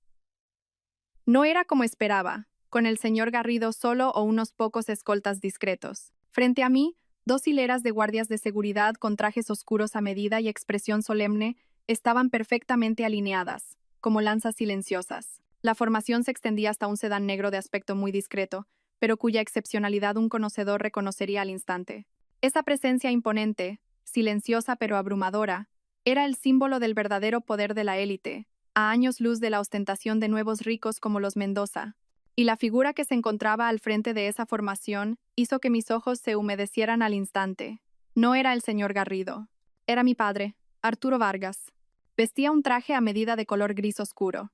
No era como esperaba, con el señor Garrido solo o unos pocos escoltas discretos. Frente a mí, 2 hileras de guardias de seguridad con trajes oscuros a medida y expresión solemne estaban perfectamente alineadas, como lanzas silenciosas. La formación se extendía hasta un sedán negro de aspecto muy discreto, pero cuya excepcionalidad un conocedor reconocería al instante. Esa presencia imponente, silenciosa pero abrumadora, era el símbolo del verdadero poder de la élite, a años luz de la ostentación de nuevos ricos como los Mendoza. Y la figura que se encontraba al frente de esa formación hizo que mis ojos se humedecieran al instante. No era el señor Garrido. Era mi padre, Arturo Vargas. Vestía un traje a medida de color gris oscuro.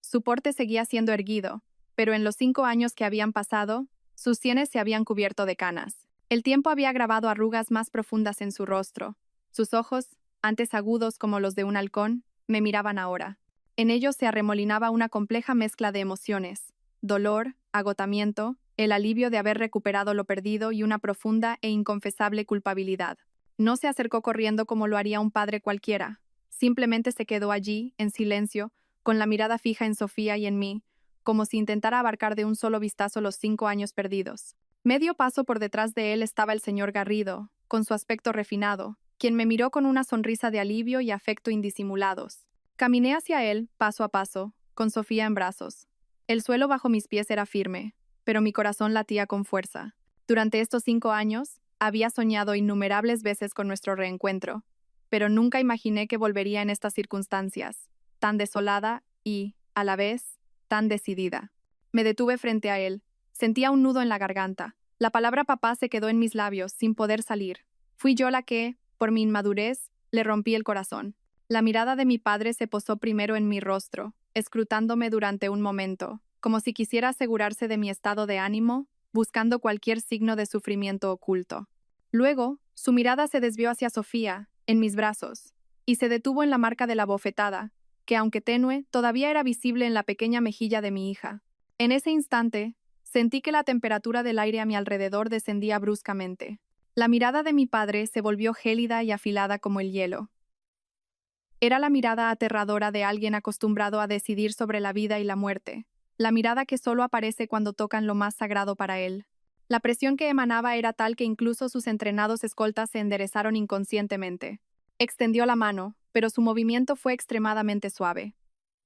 Su porte seguía siendo erguido, pero en los 5 años que habían pasado, sus sienes se habían cubierto de canas. El tiempo había grabado arrugas más profundas en su rostro. Sus ojos, antes agudos como los de un halcón, me miraban ahora. En ellos se arremolinaba una compleja mezcla de emociones: dolor, agotamiento, el alivio de haber recuperado lo perdido y una profunda e inconfesable culpabilidad. No se acercó corriendo como lo haría un padre cualquiera. Simplemente se quedó allí, en silencio, con la mirada fija en Sofía y en mí, como si intentara abarcar de un solo vistazo los 5 años perdidos. Medio paso por detrás de él estaba el señor Garrido, con su aspecto refinado, quien me miró con una sonrisa de alivio y afecto indisimulados. Caminé hacia él, paso a paso, con Sofía en brazos. El suelo bajo mis pies era firme. pero mi corazón latía con fuerza. Durante estos 5 años, había soñado innumerables veces con nuestro reencuentro, pero nunca imaginé que volvería en estas circunstancias, tan desolada y, a la vez, tan decidida. Me detuve frente a él. Sentía un nudo en la garganta. La palabra papá se quedó en mis labios, sin poder salir. Fui yo la que, por mi inmadurez, le rompí el corazón. La mirada de mi padre se posó primero en mi rostro, escrutándome durante un momento, como si quisiera asegurarse de mi estado de ánimo, buscando cualquier signo de sufrimiento oculto. Luego, su mirada se desvió hacia Sofía, en mis brazos, y se detuvo en la marca de la bofetada, que aunque tenue, todavía era visible en la pequeña mejilla de mi hija. En ese instante, sentí que la temperatura del aire a mi alrededor descendía bruscamente. La mirada de mi padre se volvió gélida y afilada como el hielo. Era la mirada aterradora de alguien acostumbrado a decidir sobre la vida y la muerte, la mirada que solo aparece cuando tocan lo más sagrado para él. La presión que emanaba era tal que incluso sus entrenados escoltas se enderezaron inconscientemente. Extendió la mano, pero su movimiento fue extremadamente suave.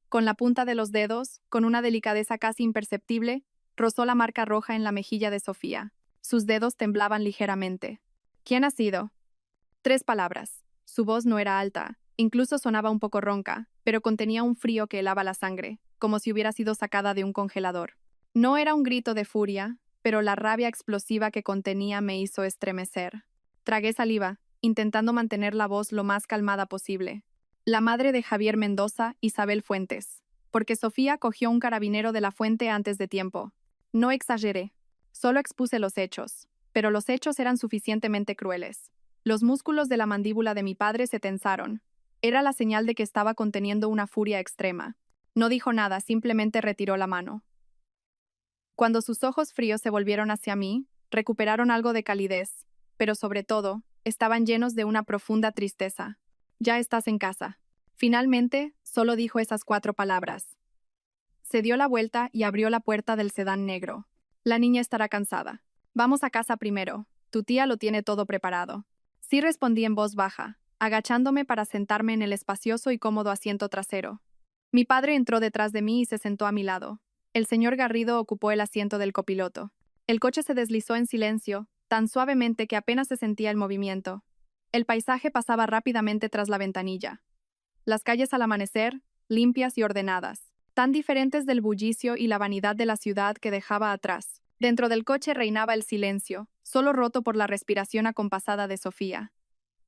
Con la punta de los dedos, con una delicadeza casi imperceptible, rozó la marca roja en la mejilla de Sofía. Sus dedos temblaban ligeramente. ¿Quién ha sido? 3 palabras. Su voz no era alta, incluso sonaba un poco ronca, pero contenía un frío que helaba la sangre, como si hubiera sido sacada de un congelador. No era un grito de furia, pero la rabia explosiva que contenía me hizo estremecer. Tragué saliva, intentando mantener la voz lo más calmada posible. La madre de Javier Mendoza, Isabel Fuentes. Porque Sofía cogió un carabinero de la fuente antes de tiempo. No exageré. Solo expuse los hechos. Pero los hechos eran suficientemente crueles. Los músculos de la mandíbula de mi padre se tensaron. Era la señal de que estaba conteniendo una furia extrema. No dijo nada, simplemente retiró la mano. Cuando sus ojos fríos se volvieron hacia mí, recuperaron algo de calidez, pero sobre todo, estaban llenos de una profunda tristeza. Ya estás en casa. Finalmente, solo dijo esas 4 palabras. Se dio la vuelta y abrió la puerta del sedán negro. La niña estará cansada. Vamos a casa primero. Tu tía lo tiene todo preparado. Sí, respondí en voz baja, agachándome para sentarme en el espacioso y cómodo asiento trasero. Mi padre entró detrás de mí y se sentó a mi lado. El señor Garrido ocupó el asiento del copiloto. El coche se deslizó en silencio, tan suavemente que apenas se sentía el movimiento. El paisaje pasaba rápidamente tras la ventanilla. Las calles al amanecer, limpias y ordenadas, tan diferentes del bullicio y la vanidad de la ciudad que dejaba atrás. Dentro del coche reinaba el silencio, solo roto por la respiración acompasada de Sofía.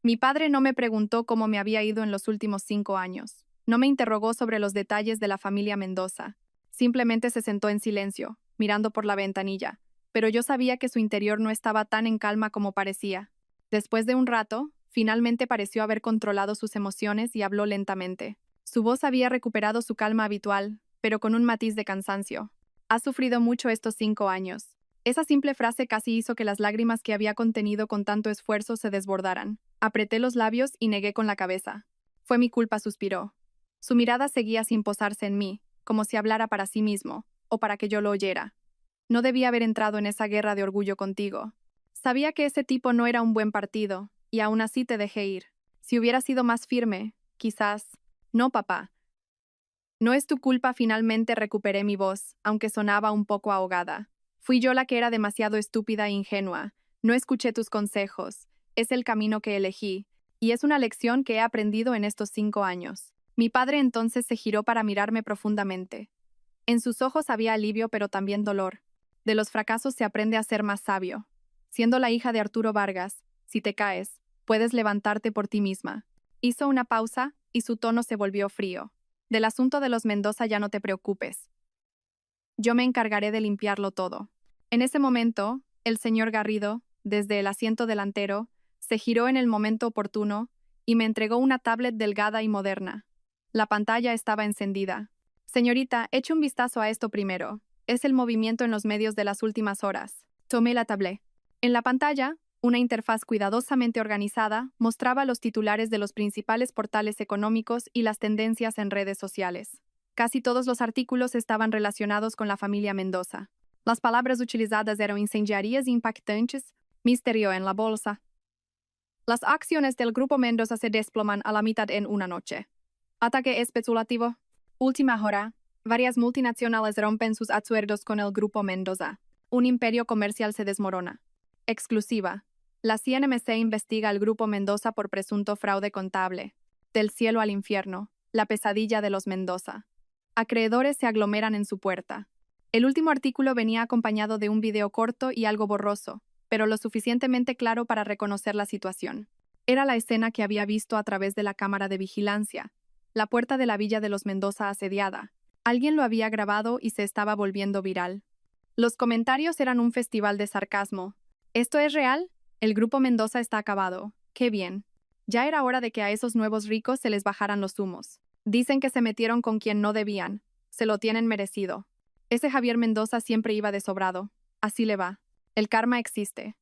Mi padre no me preguntó cómo me había ido en los últimos 5 años. No me interrogó sobre los detalles de la familia Mendoza. Simplemente se sentó en silencio, mirando por la ventanilla, pero yo sabía que su interior no estaba tan en calma como parecía. Después de un rato, finalmente pareció haber controlado sus emociones y habló lentamente. Su voz había recuperado su calma habitual, pero con un matiz de cansancio. Has sufrido mucho estos 5 años. Esa simple frase casi hizo que las lágrimas que había contenido con tanto esfuerzo se desbordaran. Apreté los labios y negué con la cabeza. Fue mi culpa, suspiró. Su mirada seguía sin posarse en mí, como si hablara para sí mismo, o para que yo lo oyera. No debía haber entrado en esa guerra de orgullo contigo. Sabía que ese tipo no era un buen partido, y aún así te dejé ir. Si hubiera sido más firme, quizás... No, papá. No es tu culpa, finalmente recuperé mi voz, aunque sonaba un poco ahogada. Fui yo la que era demasiado estúpida e ingenua. No escuché tus consejos. Es el camino que elegí, y es una lección que he aprendido en estos 5 años. Mi padre entonces se giró para mirarme profundamente. En sus ojos había alivio pero también dolor. De los fracasos se aprende a ser más sabio. Siendo la hija de Arturo Vargas, si te caes, puedes levantarte por ti misma. Hizo una pausa y su tono se volvió frío. Del asunto de los Mendoza ya no te preocupes. Yo me encargaré de limpiarlo todo. En ese momento, el señor Garrido, desde el asiento delantero, se giró en el momento oportuno y me entregó una tablet delgada y moderna. La pantalla estaba encendida. Señorita, eche un vistazo a esto primero. Es el movimiento en los medios de las últimas horas. Tomé la tablet. En la pantalla, una interfaz cuidadosamente organizada mostraba los titulares de los principales portales económicos y las tendencias en redes sociales. Casi todos los artículos estaban relacionados con la familia Mendoza. Las palabras utilizadas eran incendiarias e impactantes, misterio en la bolsa. Las acciones del grupo Mendoza se desploman a la mitad en una noche. Ataque especulativo. Última hora. Varias multinacionales rompen sus acuerdos con el grupo Mendoza. Un imperio comercial se desmorona. Exclusiva. La CNMC investiga al Grupo Mendoza por presunto fraude contable. Del cielo al infierno. La pesadilla de los Mendoza. Acreedores se aglomeran en su puerta. El último artículo venía acompañado de un video corto y algo borroso, pero lo suficientemente claro para reconocer la situación. Era la escena que había visto a través de la cámara de vigilancia. La puerta de la villa de los Mendoza asediada. Alguien lo había grabado y se estaba volviendo viral. Los comentarios eran un festival de sarcasmo. ¿Esto es real? El grupo Mendoza está acabado. ¡Qué bien! Ya era hora de que a esos nuevos ricos se les bajaran los humos. Dicen que se metieron con quien no debían. Se lo tienen merecido. Ese Javier Mendoza siempre iba de sobrado. Así le va. El karma existe.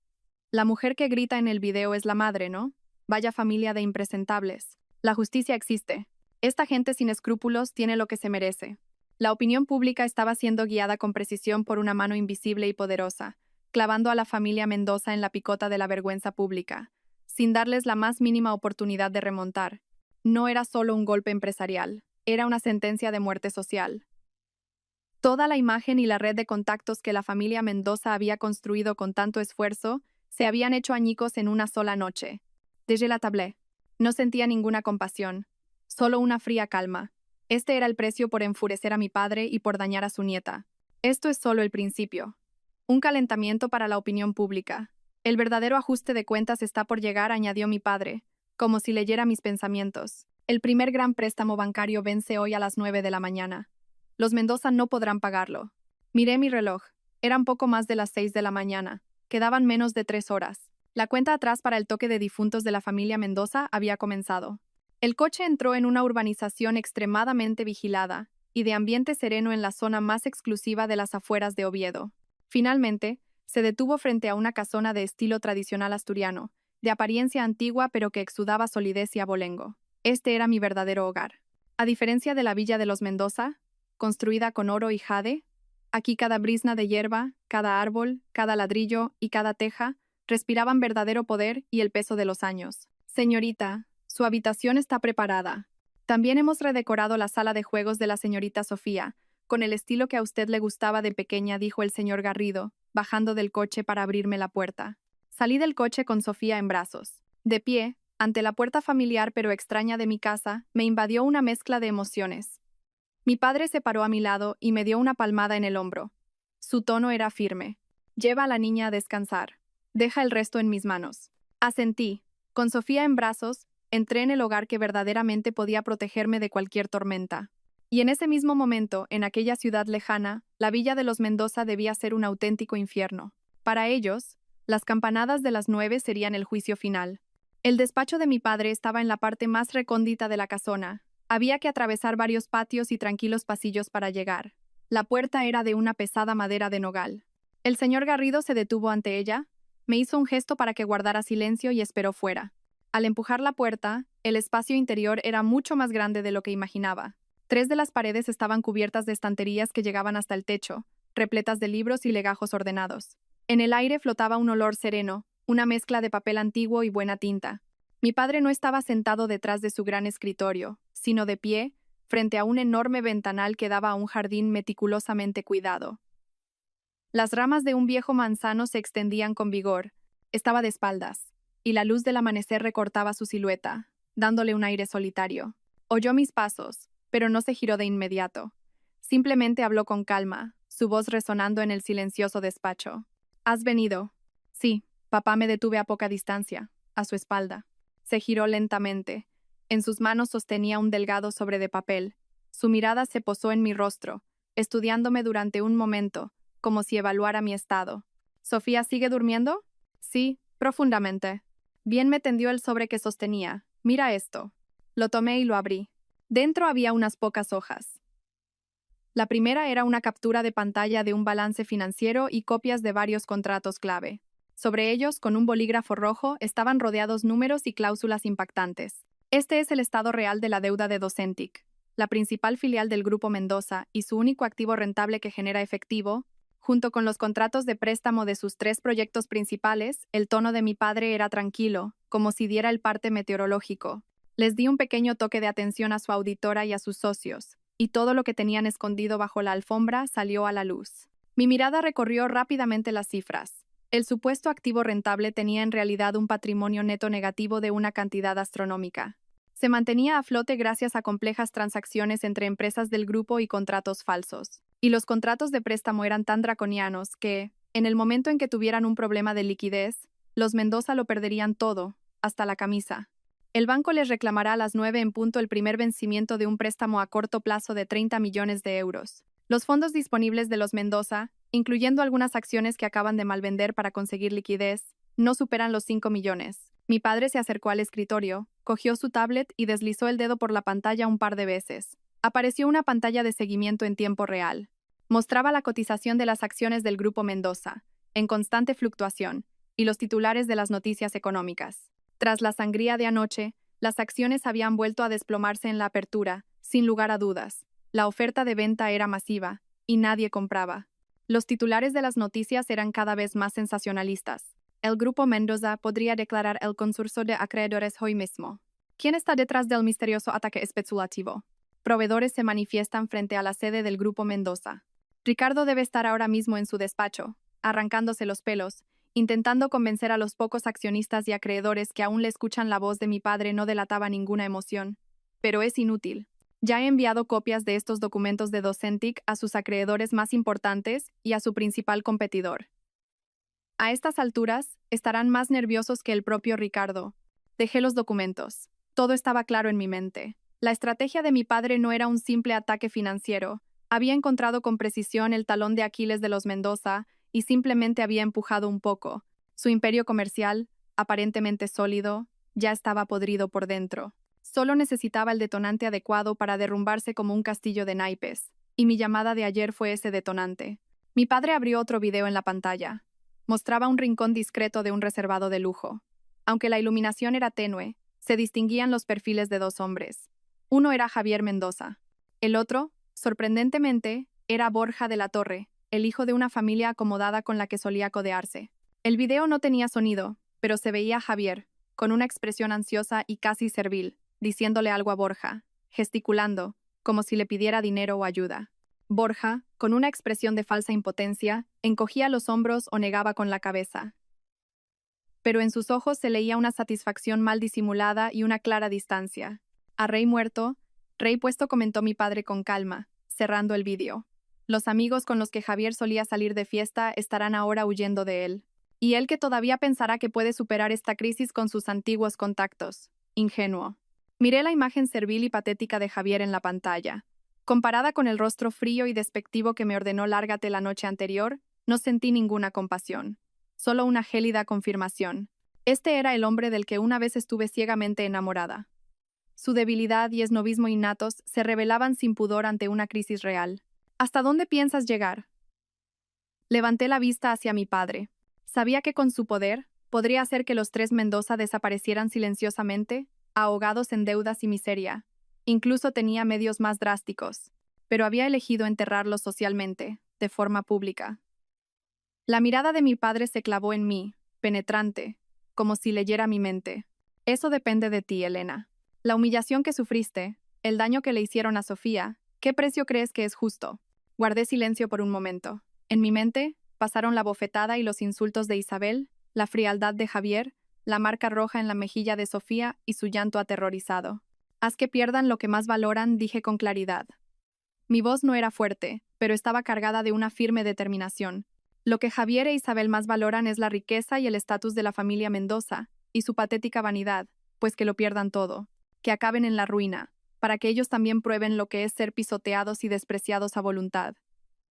La mujer que grita en el video es la madre, ¿no? Vaya familia de impresentables. La justicia existe. Esta gente sin escrúpulos tiene lo que se merece. La opinión pública estaba siendo guiada con precisión por una mano invisible y poderosa, clavando a la familia Mendoza en la picota de la vergüenza pública, sin darles la más mínima oportunidad de remontar. No era solo un golpe empresarial, era una sentencia de muerte social. Toda la imagen y la red de contactos que la familia Mendoza había construido con tanto esfuerzo se habían hecho añicos en una sola noche. Desde la tablé. No sentía ninguna compasión, solo una fría calma. Este era el precio por enfurecer a mi padre y por dañar a su nieta. Esto es solo el principio. Un calentamiento para la opinión pública. El verdadero ajuste de cuentas está por llegar, añadió mi padre, como si leyera mis pensamientos. El primer gran préstamo bancario vence hoy a las 9 de la mañana. Los Mendoza no podrán pagarlo. Miré mi reloj. Eran poco más de las 6 de la mañana. Quedaban menos de 3 horas. La cuenta atrás para el toque de difuntos de la familia Mendoza había comenzado. El coche entró en una urbanización extremadamente vigilada y de ambiente sereno en la zona más exclusiva de las afueras de Oviedo. Finalmente, se detuvo frente a una casona de estilo tradicional asturiano, de apariencia antigua pero que exudaba solidez y abolengo. Este era mi verdadero hogar. A diferencia de la villa de los Mendoza, construida con oro y jade, aquí cada brizna de hierba, cada árbol, cada ladrillo y cada teja respiraban verdadero poder y el peso de los años. Señorita, su habitación está preparada. También hemos redecorado la sala de juegos de la señorita Sofía, con el estilo que a usted le gustaba de pequeña, dijo el señor Garrido, bajando del coche para abrirme la puerta. Salí del coche con Sofía en brazos. De pie, ante la puerta familiar pero extraña de mi casa, me invadió una mezcla de emociones. Mi padre se paró a mi lado y me dio una palmada en el hombro. Su tono era firme. Lleva a la niña a descansar. Deja el resto en mis manos. Asentí. Con Sofía en brazos, entré en el hogar que verdaderamente podía protegerme de cualquier tormenta. Y en ese mismo momento, en aquella ciudad lejana, la villa de los Mendoza debía ser un auténtico infierno. Para ellos, las campanadas de las 9 serían el juicio final. El despacho de mi padre estaba en la parte más recóndita de la casona. Había que atravesar varios patios y tranquilos pasillos para llegar. La puerta era de una pesada madera de nogal. El señor Garrido se detuvo ante ella, me hizo un gesto para que guardara silencio y esperó fuera. Al empujar la puerta, el espacio interior era mucho más grande de lo que imaginaba. 3 de las paredes estaban cubiertas de estanterías que llegaban hasta el techo, repletas de libros y legajos ordenados. En el aire flotaba un olor sereno, una mezcla de papel antiguo y buena tinta. Mi padre no estaba sentado detrás de su gran escritorio, sino de pie, frente a un enorme ventanal que daba a un jardín meticulosamente cuidado. Las ramas de un viejo manzano se extendían con vigor. Estaba de espaldas, y la luz del amanecer recortaba su silueta, dándole un aire solitario. Oyó mis pasos, pero no se giró de inmediato. Simplemente habló con calma, su voz resonando en el silencioso despacho. ¿Has venido? Sí, papá. Me detuve a poca distancia, a su espalda. Se giró lentamente. En sus manos sostenía un delgado sobre de papel. Su mirada se posó en mi rostro, estudiándome durante un momento, como si evaluara mi estado. ¿Sofía sigue durmiendo? Sí, profundamente. Bien, me tendió el sobre que sostenía. Mira esto. Lo tomé y lo abrí. Dentro había unas pocas hojas. La primera era una captura de pantalla de un balance financiero y copias de varios contratos clave. Sobre ellos, con un bolígrafo rojo, estaban rodeados números y cláusulas impactantes. Este es el estado real de la deuda de Docentic, la principal filial del Grupo Mendoza y su único activo rentable que genera efectivo. Junto con los contratos de préstamo de sus 3 proyectos principales, el tono de mi padre era tranquilo, como si diera el parte meteorológico. Les di un pequeño toque de atención a su auditora y a sus socios, y todo lo que tenían escondido bajo la alfombra salió a la luz. Mi mirada recorrió rápidamente las cifras. El supuesto activo rentable tenía en realidad un patrimonio neto negativo de una cantidad astronómica. Se mantenía a flote gracias a complejas transacciones entre empresas del grupo y contratos falsos. Y los contratos de préstamo eran tan draconianos que, en el momento en que tuvieran un problema de liquidez, los Mendoza lo perderían todo, hasta la camisa. El banco les reclamará a las 9 en punto el primer vencimiento de un préstamo a corto plazo de 30 millones de euros. Los fondos disponibles de los Mendoza, incluyendo algunas acciones que acaban de malvender para conseguir liquidez, no superan los 5 millones. Mi padre se acercó al escritorio, cogió su tablet y deslizó el dedo por la pantalla un par de veces. Apareció una pantalla de seguimiento en tiempo real. Mostraba la cotización de las acciones del Grupo Mendoza, en constante fluctuación, y los titulares de las noticias económicas. Tras la sangría de anoche, las acciones habían vuelto a desplomarse en la apertura, sin lugar a dudas. La oferta de venta era masiva, y nadie compraba. Los titulares de las noticias eran cada vez más sensacionalistas. El Grupo Mendoza podría declarar el concurso de acreedores hoy mismo. ¿Quién está detrás del misterioso ataque especulativo? Proveedores se manifiestan frente a la sede del Grupo Mendoza. Ricardo debe estar ahora mismo en su despacho, arrancándose los pelos, intentando convencer a los pocos accionistas y acreedores que aún le escuchan la voz de mi padre no delataba ninguna emoción. Pero es inútil. Ya he enviado copias de estos documentos de Docentic a sus acreedores más importantes y a su principal competidor. A estas alturas, estarán más nerviosos que el propio Ricardo. Dejé los documentos. Todo estaba claro en mi mente. La estrategia de mi padre no era un simple ataque financiero. Había encontrado con precisión el talón de Aquiles de los Mendoza y simplemente había empujado un poco. Su imperio comercial, aparentemente sólido, ya estaba podrido por dentro. Solo necesitaba el detonante adecuado para derrumbarse como un castillo de naipes, y mi llamada de ayer fue ese detonante. Mi padre abrió otro video en la pantalla. Mostraba un rincón discreto de un reservado de lujo. Aunque la iluminación era tenue, se distinguían los perfiles de dos hombres. Uno era Javier Mendoza. El otro, sorprendentemente, era Borja de la Torre, el hijo de una familia acomodada con la que solía codearse. El video no tenía sonido, pero se veía a Javier, con una expresión ansiosa y casi servil, diciéndole algo a Borja, gesticulando, como si le pidiera dinero o ayuda. Borja, con una expresión de falsa impotencia, encogía los hombros o negaba con la cabeza. Pero en sus ojos se leía una satisfacción mal disimulada y una clara distancia. A rey muerto, rey puesto, comentó mi padre con calma, cerrando el vídeo. Los amigos con los que Javier solía salir de fiesta estarán ahora huyendo de él. Y él que todavía pensará que puede superar esta crisis con sus antiguos contactos. Ingenuo. Miré la imagen servil y patética de Javier en la pantalla. Comparada con el rostro frío y despectivo que me ordenó lárgate la noche anterior, no sentí ninguna compasión. Solo una gélida confirmación. Este era el hombre del que una vez estuve ciegamente enamorada. Su debilidad y esnovismo innatos se revelaban sin pudor ante una crisis real. ¿Hasta dónde piensas llegar? Levanté la vista hacia mi padre. Sabía que con su poder, podría hacer que los tres Mendoza desaparecieran silenciosamente, ahogados en deudas y miseria. Incluso tenía medios más drásticos, pero había elegido enterrarlos socialmente, de forma pública. La mirada de mi padre se clavó en mí, penetrante, como si leyera mi mente. Eso depende de ti, Elena. La humillación que sufriste, el daño que le hicieron a Sofía, ¿qué precio crees que es justo? Guardé silencio por un momento. En mi mente, pasaron la bofetada y los insultos de Isabel, la frialdad de Javier, la marca roja en la mejilla de Sofía y su llanto aterrorizado. Haz que pierdan lo que más valoran, dije con claridad. Mi voz no era fuerte, pero estaba cargada de una firme determinación. Lo que Javier e Isabel más valoran es la riqueza y el estatus de la familia Mendoza, y su patética vanidad, pues que lo pierdan todo, que acaben en la ruina, para que ellos también prueben lo que es ser pisoteados y despreciados a voluntad.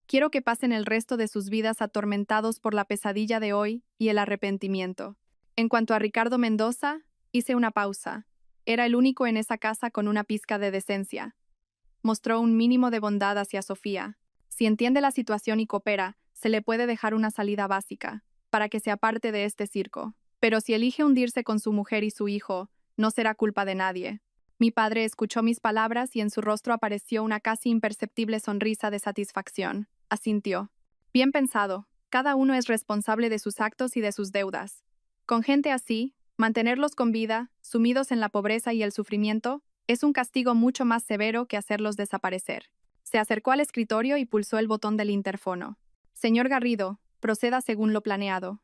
Quiero que pasen el resto de sus vidas atormentados por la pesadilla de hoy y el arrepentimiento. En cuanto a Ricardo Mendoza, hice una pausa. Era el único en esa casa con una pizca de decencia. Mostró un mínimo de bondad hacia Sofía. Si entiende la situación y coopera, se le puede dejar una salida básica, para que se aparte de este circo. Pero si elige hundirse con su mujer y su hijo, no será culpa de nadie. Mi padre escuchó mis palabras y en su rostro apareció una casi imperceptible sonrisa de satisfacción. Asintió. Bien pensado. Cada uno es responsable de sus actos y de sus deudas. Con gente así, mantenerlos con vida, sumidos en la pobreza y el sufrimiento, es un castigo mucho más severo que hacerlos desaparecer. Se acercó al escritorio y pulsó el botón del interfono. Señor Garrido, proceda según lo planeado.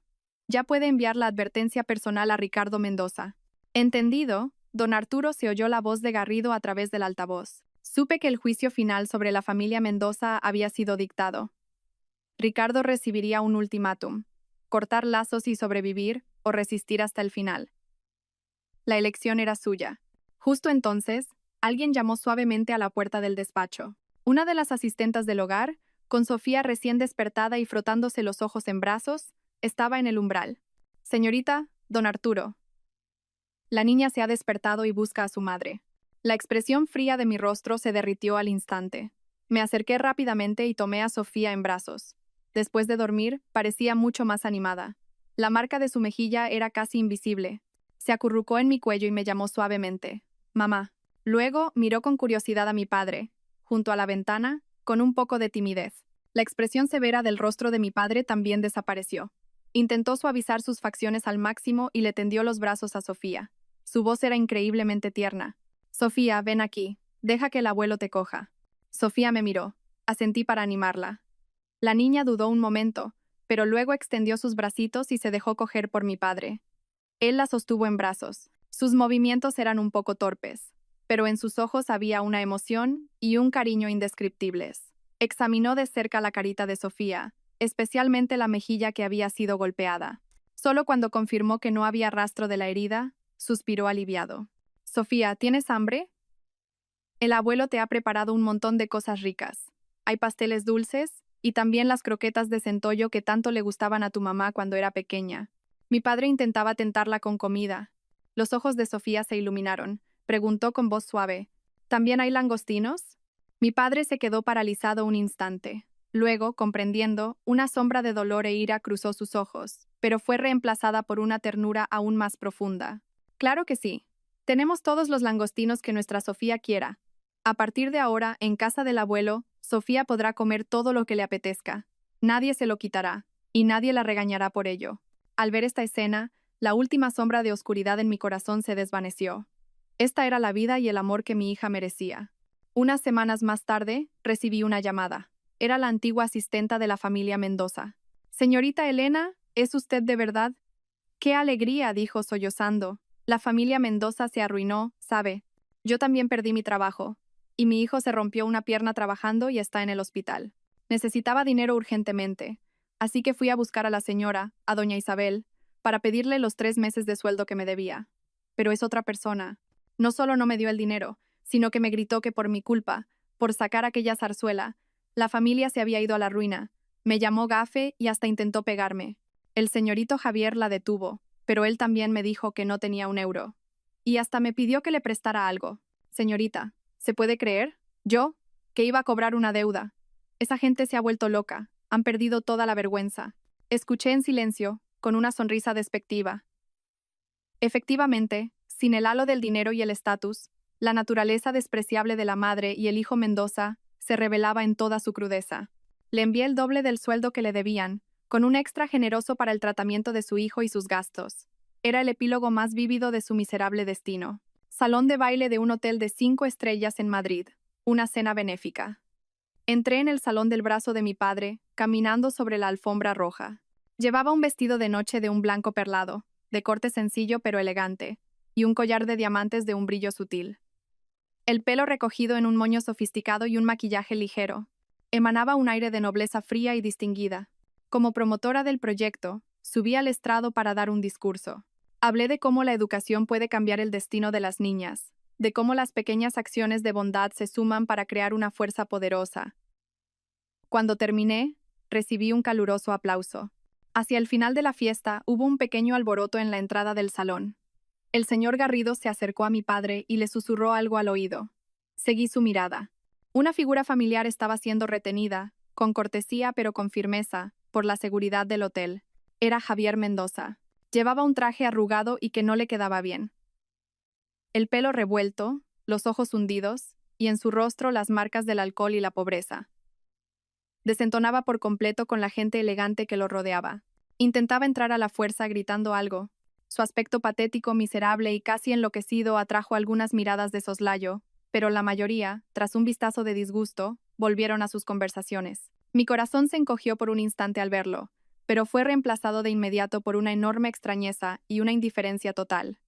Ya puede enviar la advertencia personal a Ricardo Mendoza. Entendido, don Arturo se oyó la voz de Garrido a través del altavoz. Supe que el juicio final sobre la familia Mendoza había sido dictado. Ricardo recibiría un ultimátum: cortar lazos y sobrevivir, o resistir hasta el final. La elección era suya. Justo entonces, alguien llamó suavemente a la puerta del despacho. Una de las asistentes del hogar, con Sofía recién despertada y frotándose los ojos en brazos, estaba en el umbral. Señorita, don Arturo. La niña se ha despertado y busca a su madre. La expresión fría de mi rostro se derritió al instante. Me acerqué rápidamente y tomé a Sofía en brazos. Después de dormir, parecía mucho más animada. La marca de su mejilla era casi invisible. Se acurrucó en mi cuello y me llamó suavemente: mamá. Luego miró con curiosidad a mi padre, junto a la ventana, con un poco de timidez. La expresión severa del rostro de mi padre también desapareció. Intentó suavizar sus facciones al máximo y le tendió los brazos a Sofía. Su voz era increíblemente tierna. Sofía, ven aquí. Deja que el abuelo te coja. Sofía me miró. Asentí para animarla. La niña dudó un momento, pero luego extendió sus bracitos y se dejó coger por mi padre. Él la sostuvo en brazos. Sus movimientos eran un poco torpes, pero en sus ojos había una emoción y un cariño indescriptibles. Examinó de cerca la carita de Sofía, especialmente la mejilla que había sido golpeada. Solo cuando confirmó que no había rastro de la herida, suspiró aliviado. Sofía, ¿tienes hambre? El abuelo te ha preparado un montón de cosas ricas. Hay pasteles dulces y también las croquetas de centollo que tanto le gustaban a tu mamá cuando era pequeña. Mi padre intentaba tentarla con comida. Los ojos de Sofía se iluminaron. Preguntó con voz suave: ¿también hay langostinos? Mi padre se quedó paralizado un instante. Luego, comprendiendo, una sombra de dolor e ira cruzó sus ojos, pero fue reemplazada por una ternura aún más profunda. Claro que sí. Tenemos todos los langostinos que nuestra Sofía quiera. A partir de ahora, en casa del abuelo, Sofía podrá comer todo lo que le apetezca. Nadie se lo quitará, y nadie la regañará por ello. Al ver esta escena, la última sombra de oscuridad en mi corazón se desvaneció. Esta era la vida y el amor que mi hija merecía. Unas semanas más tarde, recibí una llamada. Era la antigua asistenta de la familia Mendoza. Señorita Elena, ¿es usted de verdad? ¡Qué alegría!, dijo sollozando. La familia Mendoza se arruinó, ¿sabe? Yo también perdí mi trabajo, y mi hijo se rompió una pierna trabajando y está en el hospital. Necesitaba dinero urgentemente, así que fui a buscar a la señora, a doña Isabel, para pedirle los 3 meses de sueldo que me debía. Pero es otra persona. No solo no me dio el dinero, sino que me gritó que por mi culpa, por sacar aquella zarzuela, la familia se había ido a la ruina. Me llamó gafe y hasta intentó pegarme. El señorito Javier la detuvo, pero él también me dijo que no tenía un euro. Y hasta me pidió que le prestara algo. Señorita, ¿se puede creer? Yo, que iba a cobrar una deuda. Esa gente se ha vuelto loca, han perdido toda la vergüenza. Escuché en silencio, con una sonrisa despectiva. Efectivamente, sin el halo del dinero y el estatus, la naturaleza despreciable de la madre y el hijo Mendoza se revelaba en toda su crudeza. Le envié el doble del sueldo que le debían, con un extra generoso para el tratamiento de su hijo y sus gastos. Era el epílogo más vívido de su miserable destino. Salón de baile de un hotel de 5 estrellas en Madrid. Una cena benéfica. Entré en el salón del brazo de mi padre, caminando sobre la alfombra roja. Llevaba un vestido de noche de un blanco perlado, de corte sencillo pero elegante, y un collar de diamantes de un brillo sutil. El pelo recogido en un moño sofisticado y un maquillaje ligero. Emanaba un aire de nobleza fría y distinguida. Como promotora del proyecto, subí al estrado para dar un discurso. Hablé de cómo la educación puede cambiar el destino de las niñas, de cómo las pequeñas acciones de bondad se suman para crear una fuerza poderosa. Cuando terminé, recibí un caluroso aplauso. Hacia el final de la fiesta hubo un pequeño alboroto en la entrada del salón. El señor Garrido se acercó a mi padre y le susurró algo al oído. Seguí su mirada. Una figura familiar estaba siendo retenida, con cortesía pero con firmeza, por la seguridad del hotel. Era Javier Mendoza. Llevaba un traje arrugado y que no le quedaba bien. El pelo revuelto, los ojos hundidos, y en su rostro las marcas del alcohol y la pobreza. Desentonaba por completo con la gente elegante que lo rodeaba. Intentaba entrar a la fuerza gritando algo. Su aspecto patético, miserable y casi enloquecido atrajo algunas miradas de soslayo, pero la mayoría, tras un vistazo de disgusto, volvieron a sus conversaciones. Mi corazón se encogió por un instante al verlo, pero fue reemplazado de inmediato por una enorme extrañeza y una indiferencia total.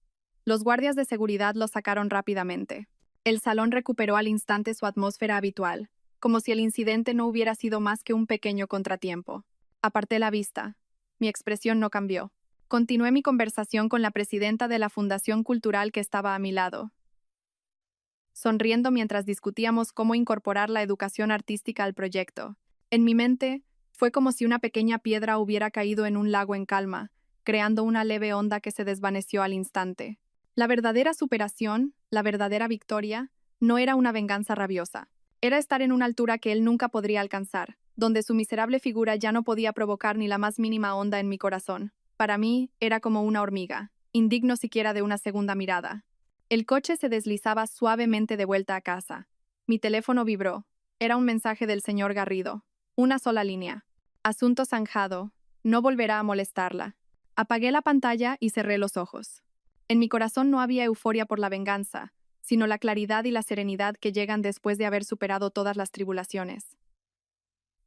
Los guardias de seguridad lo sacaron rápidamente. El salón recuperó al instante su atmósfera habitual, como si el incidente no hubiera sido más que un pequeño contratiempo. Aparté la vista. Mi expresión no cambió. Continué mi conversación con la presidenta de la Fundación Cultural que estaba a mi lado, sonriendo mientras discutíamos cómo incorporar la educación artística al proyecto. En mi mente, fue como si una pequeña piedra hubiera caído en un lago en calma, creando una leve onda que se desvaneció al instante. La verdadera superación, la verdadera victoria, no era una venganza rabiosa. Era estar en una altura que él nunca podría alcanzar, donde su miserable figura ya no podía provocar ni la más mínima onda en mi corazón. Para mí, era como una hormiga, indigno siquiera de una segunda mirada. El coche se deslizaba suavemente de vuelta a casa. Mi teléfono vibró. Era un mensaje del señor Garrido. Una sola línea. Asunto zanjado. No volverá a molestarla. Apagué la pantalla y cerré los ojos. En mi corazón no había euforia por la venganza, sino la claridad y la serenidad que llegan después de haber superado todas las tribulaciones.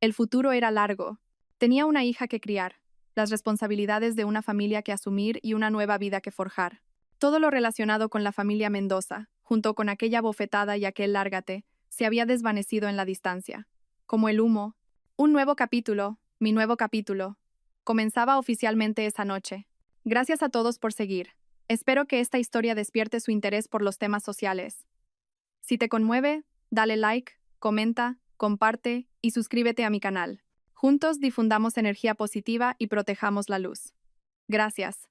El futuro era largo. Tenía una hija que criar, las responsabilidades de una familia que asumir y una nueva vida que forjar. Todo lo relacionado con la familia Mendoza, junto con aquella bofetada y aquel lárgate, se había desvanecido en la distancia. Como el humo, un nuevo capítulo, mi nuevo capítulo, comenzaba oficialmente esa noche. Gracias a todos por seguir. Espero que esta historia despierte su interés por los temas sociales. Si te conmueve, dale like, comenta, comparte y suscríbete a mi canal. Juntos difundamos energía positiva y protejamos la luz. Gracias.